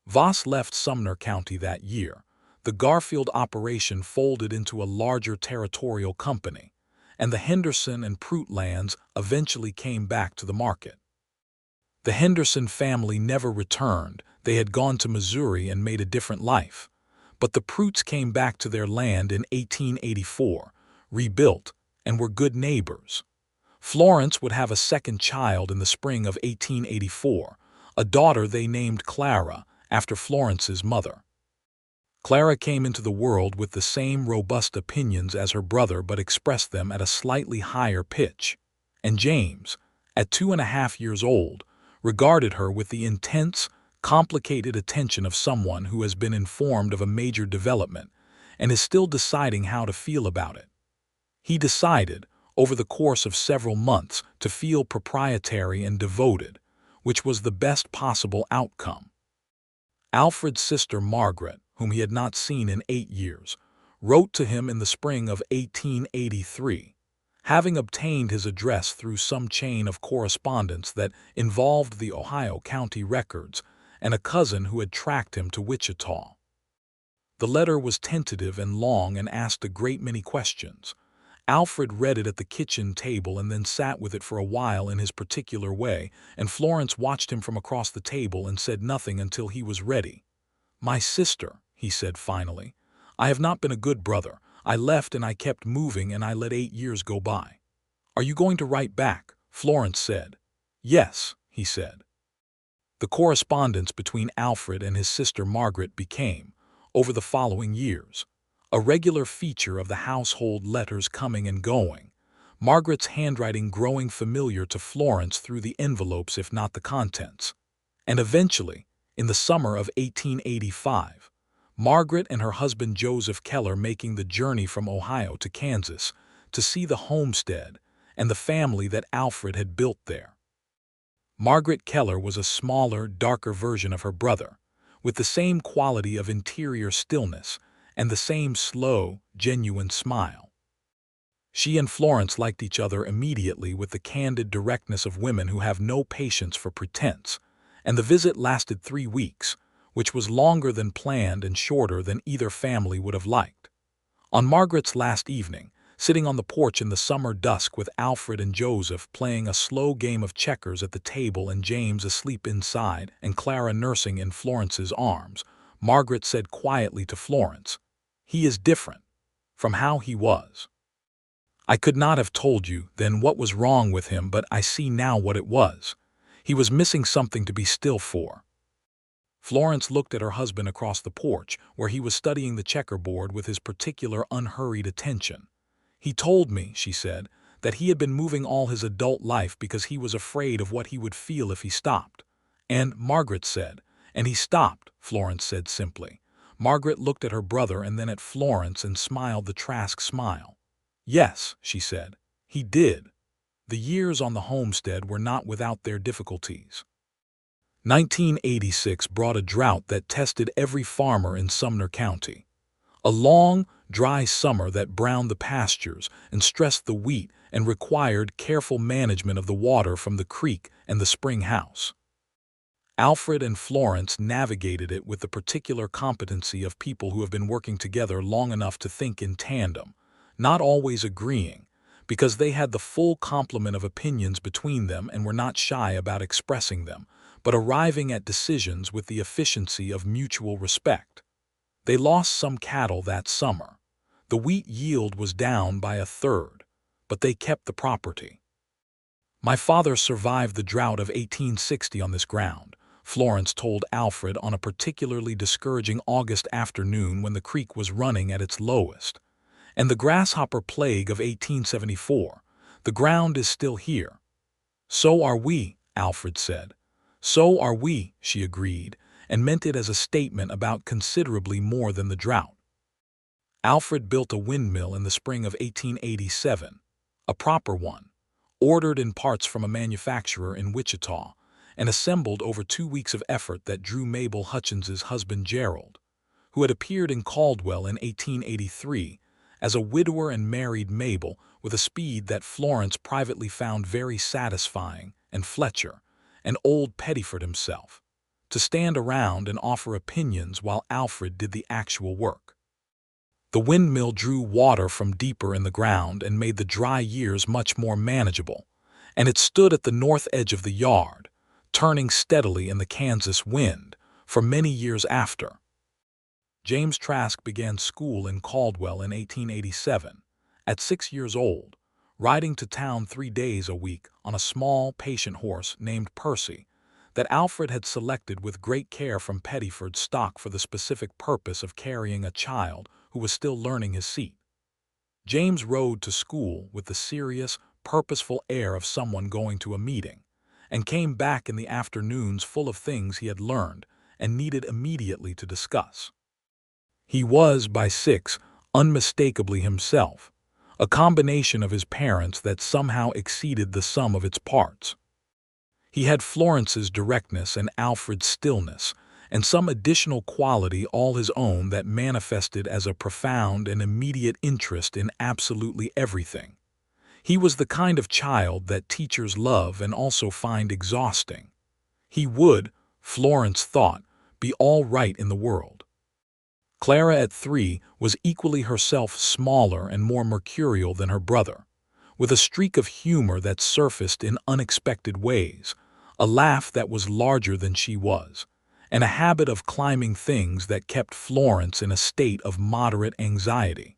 Voss left Sumner County that year. The Garfield operation folded into a larger territorial company, and the Henderson and Prout lands eventually came back to the market. The Henderson family never returned. They had gone to Missouri and made a different life. But the Prouts came back to their land in 1884, rebuilt, and were good neighbors. Florence would have a second child in the spring of 1884, a daughter they named Clara, after Florence's mother. Clara came into the world with the same robust opinions as her brother but expressed them at a slightly higher pitch. And James, at 2.5 years old, regarded her with the intense, complicated attention of someone who has been informed of a major development and is still deciding how to feel about it. He decided, over the course of several months, to feel proprietary and devoted, which was the best possible outcome. Alfred's sister Margaret, whom he had not seen in 8 years, wrote to him in the spring of 1883. Having obtained his address through some chain of correspondence that involved the Ohio County records and a cousin who had tracked him to Wichita. The letter was tentative and long and asked a great many questions. Alfred read it at the kitchen table and then sat with it for a while in his particular way, and Florence watched him from across the table and said nothing until he was ready. "My sister," he said finally, "I have not been a good brother. I left and I kept moving and I let 8 years go by." "Are you going to write back?" Florence said. "Yes," he said. The correspondence between Alfred and his sister Margaret became, over the following years, a regular feature of the household, letters coming and going, Margaret's handwriting growing familiar to Florence through the envelopes if not the contents. And eventually, in the summer of 1885, Margaret and her husband Joseph Keller making the journey from Ohio to Kansas to see the homestead and the family that Alfred had built there. Margaret Keller was a smaller, darker version of her brother, with the same quality of interior stillness and the same slow, genuine smile. She and Florence liked each other immediately with the candid directness of women who have no patience for pretense, and the visit lasted 3 weeks, which was longer than planned and shorter than either family would have liked. On Margaret's last evening, sitting on the porch in the summer dusk with Alfred and Joseph playing a slow game of checkers at the table and James asleep inside and Clara nursing in Florence's arms, Margaret said quietly to Florence, "He is different from how he was. I could not have told you then what was wrong with him, but I see now what it was. He was missing something to be still for." Florence looked at her husband across the porch, where he was studying the checkerboard with his particular unhurried attention. "He told me," she said, "that he had been moving all his adult life because he was afraid of what he would feel if he stopped." And Margaret said, "And he stopped," Florence said simply. Margaret looked at her brother and then at Florence and smiled the Trask smile. "Yes," she said, "he did." The years on the homestead were not without their difficulties. 1986 brought a drought that tested every farmer in Sumner County. A long, dry summer that browned the pastures and stressed the wheat and required careful management of the water from the creek and the spring house. Alfred and Florence navigated it with the particular competency of people who have been working together long enough to think in tandem, not always agreeing, because they had the full complement of opinions between them and were not shy about expressing them, but arriving at decisions with the efficiency of mutual respect. They lost some cattle that summer. The wheat yield was down by 1/3, but they kept the property. My father survived the drought of 1860 on this ground, Florence told Alfred on a particularly discouraging August afternoon when the creek was running at its lowest. And the grasshopper plague of 1874, the ground is still here. So are we, Alfred said. So are we, she agreed, and meant it as a statement about considerably more than the drought. Alfred built a windmill in the spring of 1887, a proper one, ordered in parts from a manufacturer in Wichita, and assembled over 2 weeks of effort that drew Mabel Hutchins's husband Gerald, who had appeared in Caldwell in 1883 as a widower and married Mabel with a speed that Florence privately found very satisfying, and Fletcher, and old Pettiford himself, to stand around and offer opinions while Alfred did the actual work. The windmill drew water from deeper in the ground and made the dry years much more manageable, and it stood at the north edge of the yard, turning steadily in the Kansas wind, for many years after. James Trask began school in Caldwell in 1887, at 6 years old, riding to town 3 days a week on a small, patient horse named Percy, that Alfred had selected with great care from Pettiford's stock for the specific purpose of carrying a child who was still learning his seat. James rode to school with the serious, purposeful air of someone going to a meeting, and came back in the afternoons full of things he had learned and needed immediately to discuss. He was, by 6, unmistakably himself, a combination of his parents that somehow exceeded the sum of its parts. He had Florence's directness and Alfred's stillness, and some additional quality all his own that manifested as a profound and immediate interest in absolutely everything. He was the kind of child that teachers love and also find exhausting. He would, Florence thought, be all right in the world. Clara at 3 was equally herself smaller and more mercurial than her brother, with a streak of humor that surfaced in unexpected ways, a laugh that was larger than she was, and a habit of climbing things that kept Florence in a state of moderate anxiety.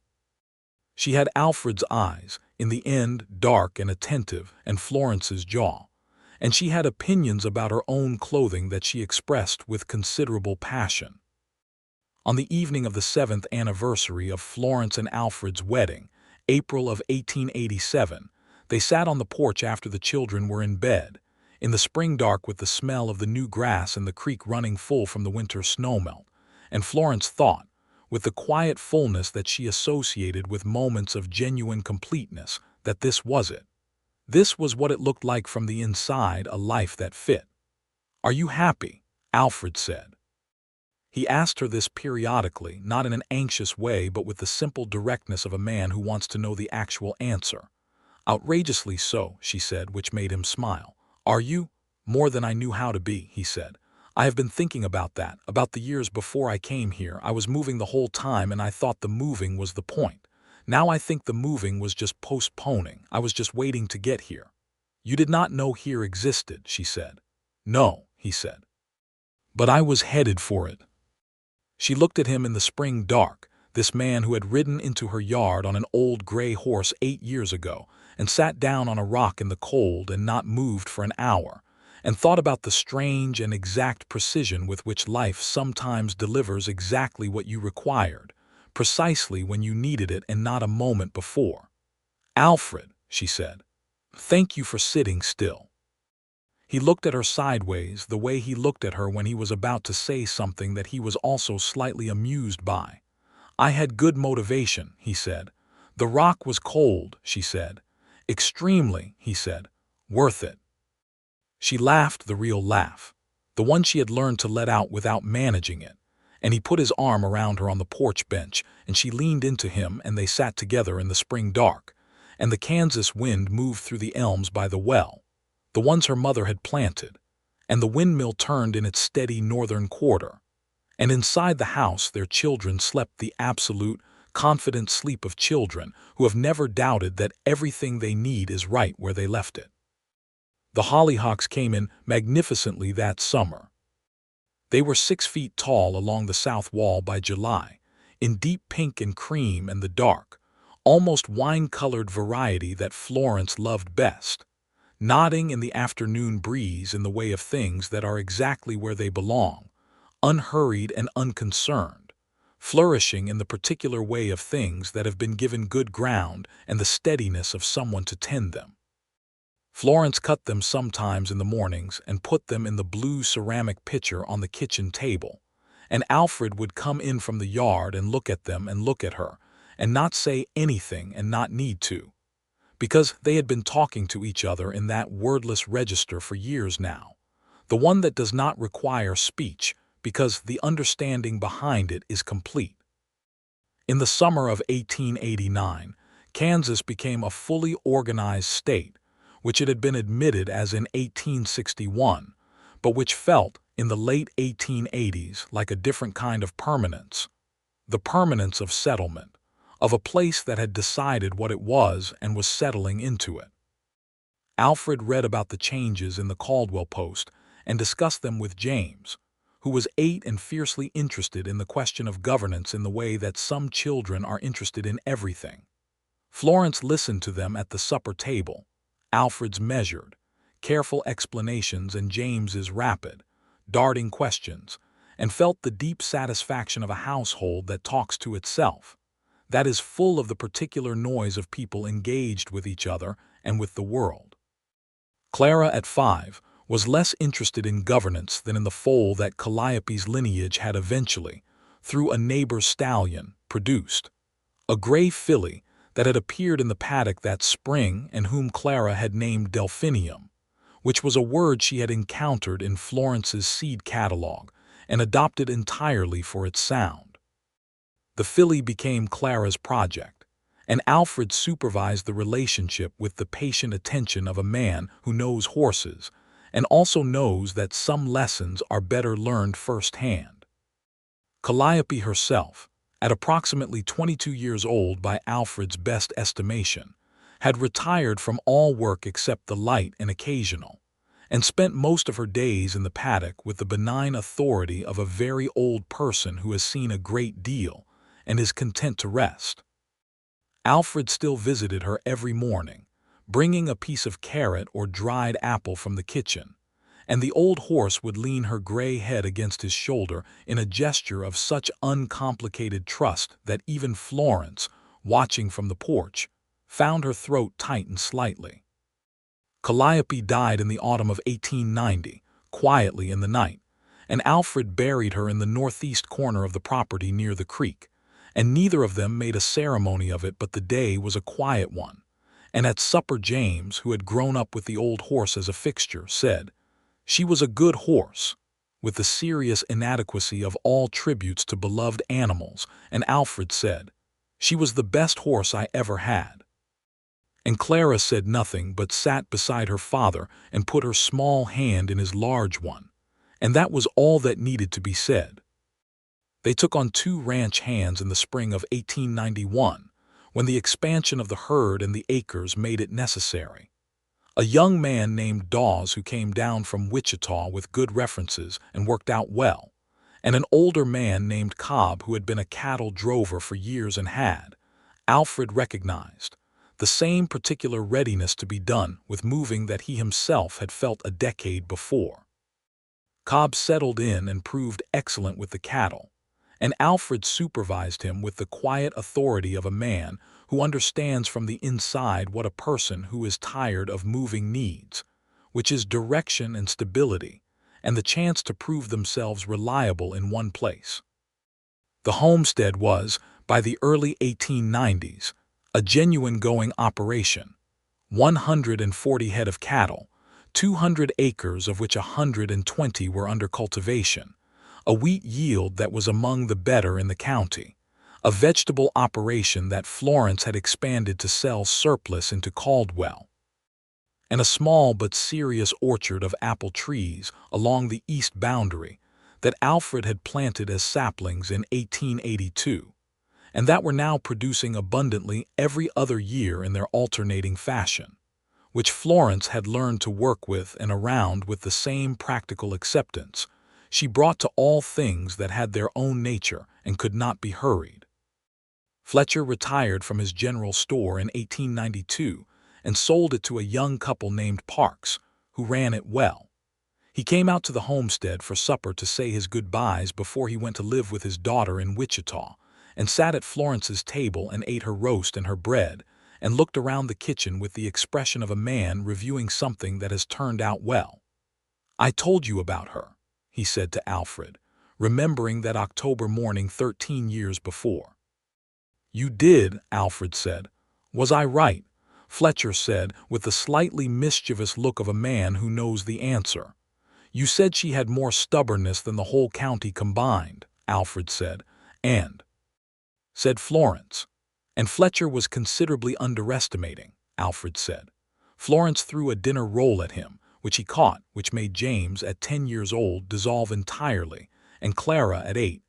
She had Alfred's eyes, in the end dark and attentive, and Florence's jaw, and she had opinions about her own clothing that she expressed with considerable passion. On the evening of the 7th anniversary of Florence and Alfred's wedding, April of 1887, they sat on the porch after the children were in bed, in the spring dark with the smell of the new grass and the creek running full from the winter snowmelt, and Florence thought, with the quiet fullness that she associated with moments of genuine completeness, that this was it. This was what it looked like from the inside, a life that fit. "Are you happy?" Alfred said. He asked her this periodically, not in an anxious way but with the simple directness of a man who wants to know the actual answer. "Outrageously so," she said, which made him smile. "Are you?" "More than I knew how to be," he said. "I have been thinking about that, about the years before I came here. I was moving the whole time and I thought the moving was the point. Now I think the moving was just postponing. I was just waiting to get here." "You did not know here existed," she said. "No," he said. "But I was headed for it." She looked at him in the spring dark, this man who had ridden into her yard on an old gray horse 8 years ago, and sat down on a rock in the cold and not moved for an hour, and thought about the strange and exact precision with which life sometimes delivers exactly what you required, precisely when you needed it and not a moment before. "Alfred," she said, "thank you for sitting still." He looked at her sideways, the way he looked at her when he was about to say something that he was also slightly amused by. "I had good motivation," he said. "The rock was cold," she said. "Extremely," he said. "Worth it." She laughed the real laugh, the one she had learned to let out without managing it, and he put his arm around her on the porch bench, and she leaned into him, and they sat together in the spring dark, and the Kansas wind moved through the elms by the well, the ones her mother had planted, and the windmill turned in its steady northern quarter, and inside the house their children slept the absolute, confident sleep of children who have never doubted that everything they need is right where they left it. The hollyhocks came in magnificently that summer. They were 6 feet tall along the south wall by July, in deep pink and cream and the dark, almost wine-colored variety that Florence loved best. nodding in the afternoon breeze in the way of things that are exactly where they belong, unhurried and unconcerned, flourishing in the particular way of things that have been given good ground and the steadiness of someone to tend them. Florence cut them sometimes in the mornings and put them in the blue ceramic pitcher on the kitchen table, and Alfred would come in from the yard and look at them and look at her, and not say anything and not need to, because they had been talking to each other in that wordless register for years now, the one that does not require speech because the understanding behind it is complete. In the summer of 1889, Kansas became a fully organized state, which it had been admitted as in 1861, but which felt, in the late 1880s, like a different kind of permanence, the permanence of settlement, of a place that had decided what it was and was settling into it. Alfred read about the changes in the Caldwell Post and discussed them with James, who was 8 and fiercely interested in the question of governance in the way that some children are interested in everything. Florence listened to them at the supper table, Alfred's measured, careful explanations and James's rapid, darting questions, and felt the deep satisfaction of a household that talks to itself, that is full of the particular noise of people engaged with each other and with the world. Clara, at 5, was less interested in governance than in the foal that Calliope's lineage had eventually, through a neighbor's stallion, produced, a gray filly that had appeared in the paddock that spring and whom Clara had named Delphinium, which was a word she had encountered in Florence's seed catalogue and adopted entirely for its sound. The filly became Clara's project, and Alfred supervised the relationship with the patient attention of a man who knows horses and also knows that some lessons are better learned firsthand. Calliope herself, at approximately 22 years old by Alfred's best estimation, had retired from all work except the light and occasional, and spent most of her days in the paddock with the benign authority of a very old person who has seen a great deal and is content to rest. Alfred still visited her every morning, bringing a piece of carrot or dried apple from the kitchen, and the old horse would lean her gray head against his shoulder in a gesture of such uncomplicated trust that even Florence, watching from the porch, found her throat tighten slightly. Calliope died in the autumn of 1890, quietly in the night, and Alfred buried her in the northeast corner of the property near the creek, and neither of them made a ceremony of it, but the day was a quiet one, and at supper James, who had grown up with the old horse as a fixture, said, "She was a good horse," with the serious inadequacy of all tributes to beloved animals, and Alfred said, "She was the best horse I ever had." And Clara said nothing but sat beside her father and put her small hand in his large one, and that was all that needed to be said. They took on 2 ranch hands in the spring of 1891, when the expansion of the herd and the acres made it necessary. A young man named Dawes, who came down from Wichita with good references and worked out well, and an older man named Cobb, who had been a cattle drover for years and had, Alfred recognized, the same particular readiness to be done with moving that he himself had felt a decade before. Cobb settled in and proved excellent with the cattle, and Alfred supervised him with the quiet authority of a man who understands from the inside what a person who is tired of moving needs, which is direction and stability, and the chance to prove themselves reliable in one place. The homestead was, by the early 1890s, a genuine going operation, 140 head of cattle, 200 acres of which 120 were under cultivation, a wheat yield that was among the better in the county, a vegetable operation that Florence had expanded to sell surplus into Caldwell, and a small but serious orchard of apple trees along the east boundary that Alfred had planted as saplings in 1882, and that were now producing abundantly every other year in their alternating fashion, which Florence had learned to work with and around with the same practical acceptance she brought to all things that had their own nature and could not be hurried. Fletcher retired from his general store in 1892 and sold it to a young couple named Parks, who ran it well. He came out to the homestead for supper to say his goodbyes before he went to live with his daughter in Wichita, and sat at Florence's table and ate her roast and her bread, and looked around the kitchen with the expression of a man reviewing something that has turned out well. "I told you about her," he said to Alfred, remembering that October morning 13 years before. "You did," Alfred said. "Was I right?" Fletcher said, with the slightly mischievous look of a man who knows the answer. "You said she had more stubbornness than the whole county combined," Alfred said. "And," said Florence. "And Fletcher was considerably underestimating," Alfred said. Florence threw a dinner roll at him, which he caught, which made James, at 10 years old, dissolve entirely, and Clara, at 8,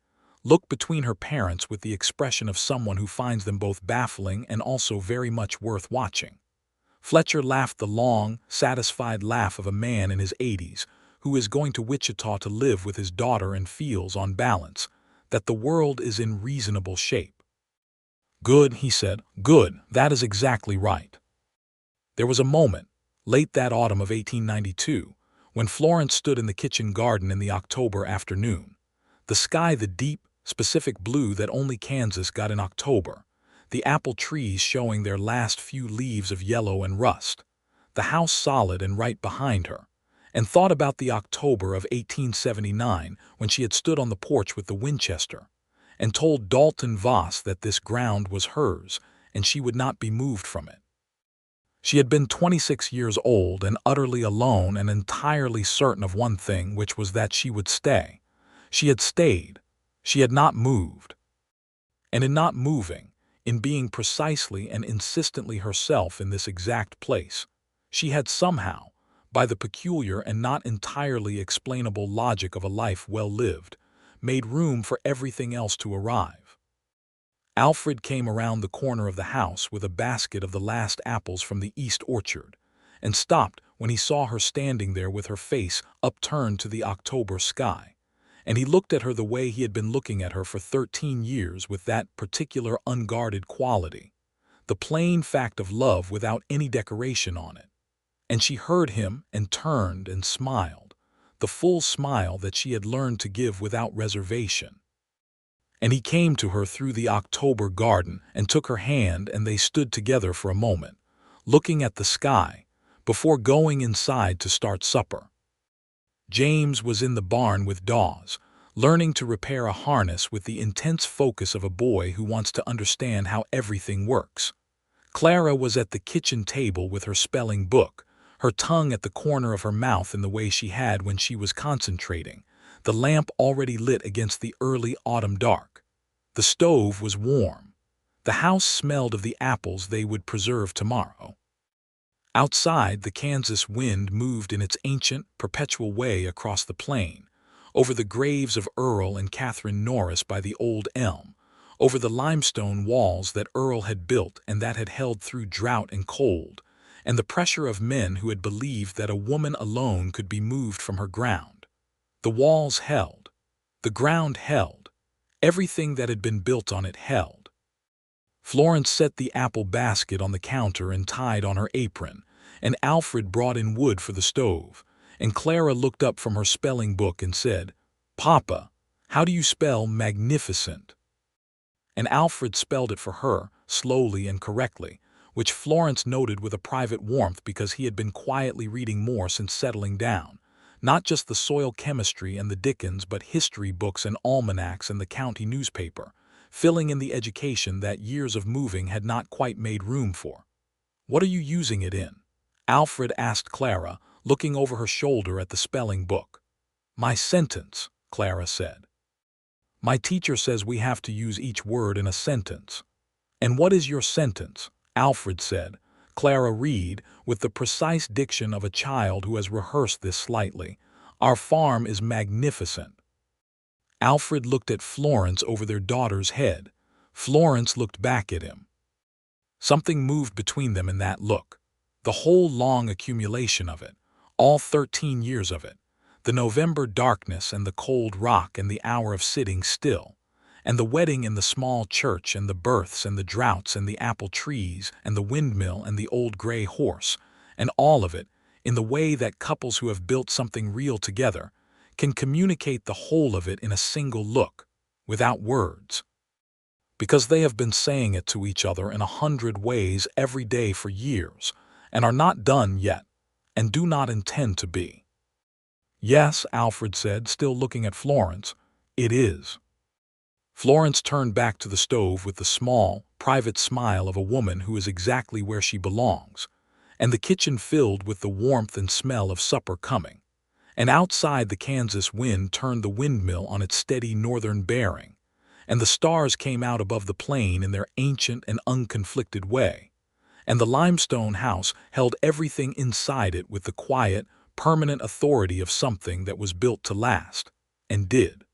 looked between her parents with the expression of someone who finds them both baffling and also very much worth watching. Fletcher laughed the long, satisfied laugh of a man in his 80s, who is going to Wichita to live with his daughter and feels, on balance, that the world is in reasonable shape. "Good," he said. "Good, that is exactly right." There was a moment, late that autumn of 1892, when Florence stood in the kitchen garden in the October afternoon. The sky the deep, specific blue that only Kansas got in October, the apple trees showing their last few leaves of yellow and rust, the house solid and right behind her, and thought about the October of 1879 when she had stood on the porch with the Winchester, and told Dalton Voss that this ground was hers and she would not be moved from it. She had been 26 years old and utterly alone and entirely certain of one thing, which was that she would stay. She had stayed. She had not moved. And in not moving, in being precisely and insistently herself in this exact place, she had somehow, by the peculiar and not entirely explainable logic of a life well lived, made room for everything else to arrive. Alfred came around the corner of the house with a basket of the last apples from the east orchard, and stopped when he saw her standing there with her face upturned to the October sky, and he looked at her the way he had been looking at her for 13 years, with that particular unguarded quality, the plain fact of love without any decoration on it. And she heard him and turned and smiled, the full smile that she had learned to give without reservation. And he came to her through the October garden and took her hand, and they stood together for a moment, looking at the sky, before going inside to start supper. James was in the barn with Dawes, learning to repair a harness with the intense focus of a boy who wants to understand how everything works. Clara was at the kitchen table with her spelling book, her tongue at the corner of her mouth in the way she had when she was concentrating, the lamp already lit against the early autumn dark. The stove was warm. The house smelled of the apples they would preserve tomorrow. Outside, the Kansas wind moved in its ancient, perpetual way across the plain, over the graves of Earl and Catherine Norris by the old elm, over the limestone walls that Earl had built and that had held through drought and cold, and the pressure of men who had believed that a woman alone could be moved from her ground. The walls held. The ground held. Everything that had been built on it held. Florence set the apple basket on the counter and tied on her apron, and Alfred brought in wood for the stove, and Clara looked up from her spelling book and said, "Papa, how do you spell magnificent?" And Alfred spelled it for her, slowly and correctly, which Florence noted with a private warmth because he had been quietly reading more since settling down, not just the soil chemistry and the Dickens, but history books and almanacs and the county newspaper, filling in the education that years of moving had not quite made room for. "What are you using it in?" Alfred asked Clara, looking over her shoulder at the spelling book. "My sentence," Clara said. "My teacher says we have to use each word in a sentence." "And what is your sentence?" Alfred said. Clara read, with the precise diction of a child who has rehearsed this slightly. "Our farm is magnificent." Alfred looked at Florence over their daughter's head. Florence looked back at him. Something moved between them in that look. The whole long accumulation of it, all 13 years of it, the November darkness and the cold rock and the hour of sitting still, and the wedding in the small church, and the births and the droughts and the apple trees and the windmill and the old gray horse, and all of it, in the way that couples who have built something real together can communicate the whole of it in a single look, without words. Because they have been saying it to each other in 100 ways every day for years, and are not done yet, and do not intend to be. Yes, Alfred said, still looking at Florence, it is. Florence turned back to the stove with the small, private smile of a woman who is exactly where she belongs, and the kitchen filled with the warmth and smell of supper coming. And outside, the Kansas wind turned the windmill on its steady northern bearing, and the stars came out above the plain in their ancient and unconflicted way, and the limestone house held everything inside it with the quiet, permanent authority of something that was built to last, and did.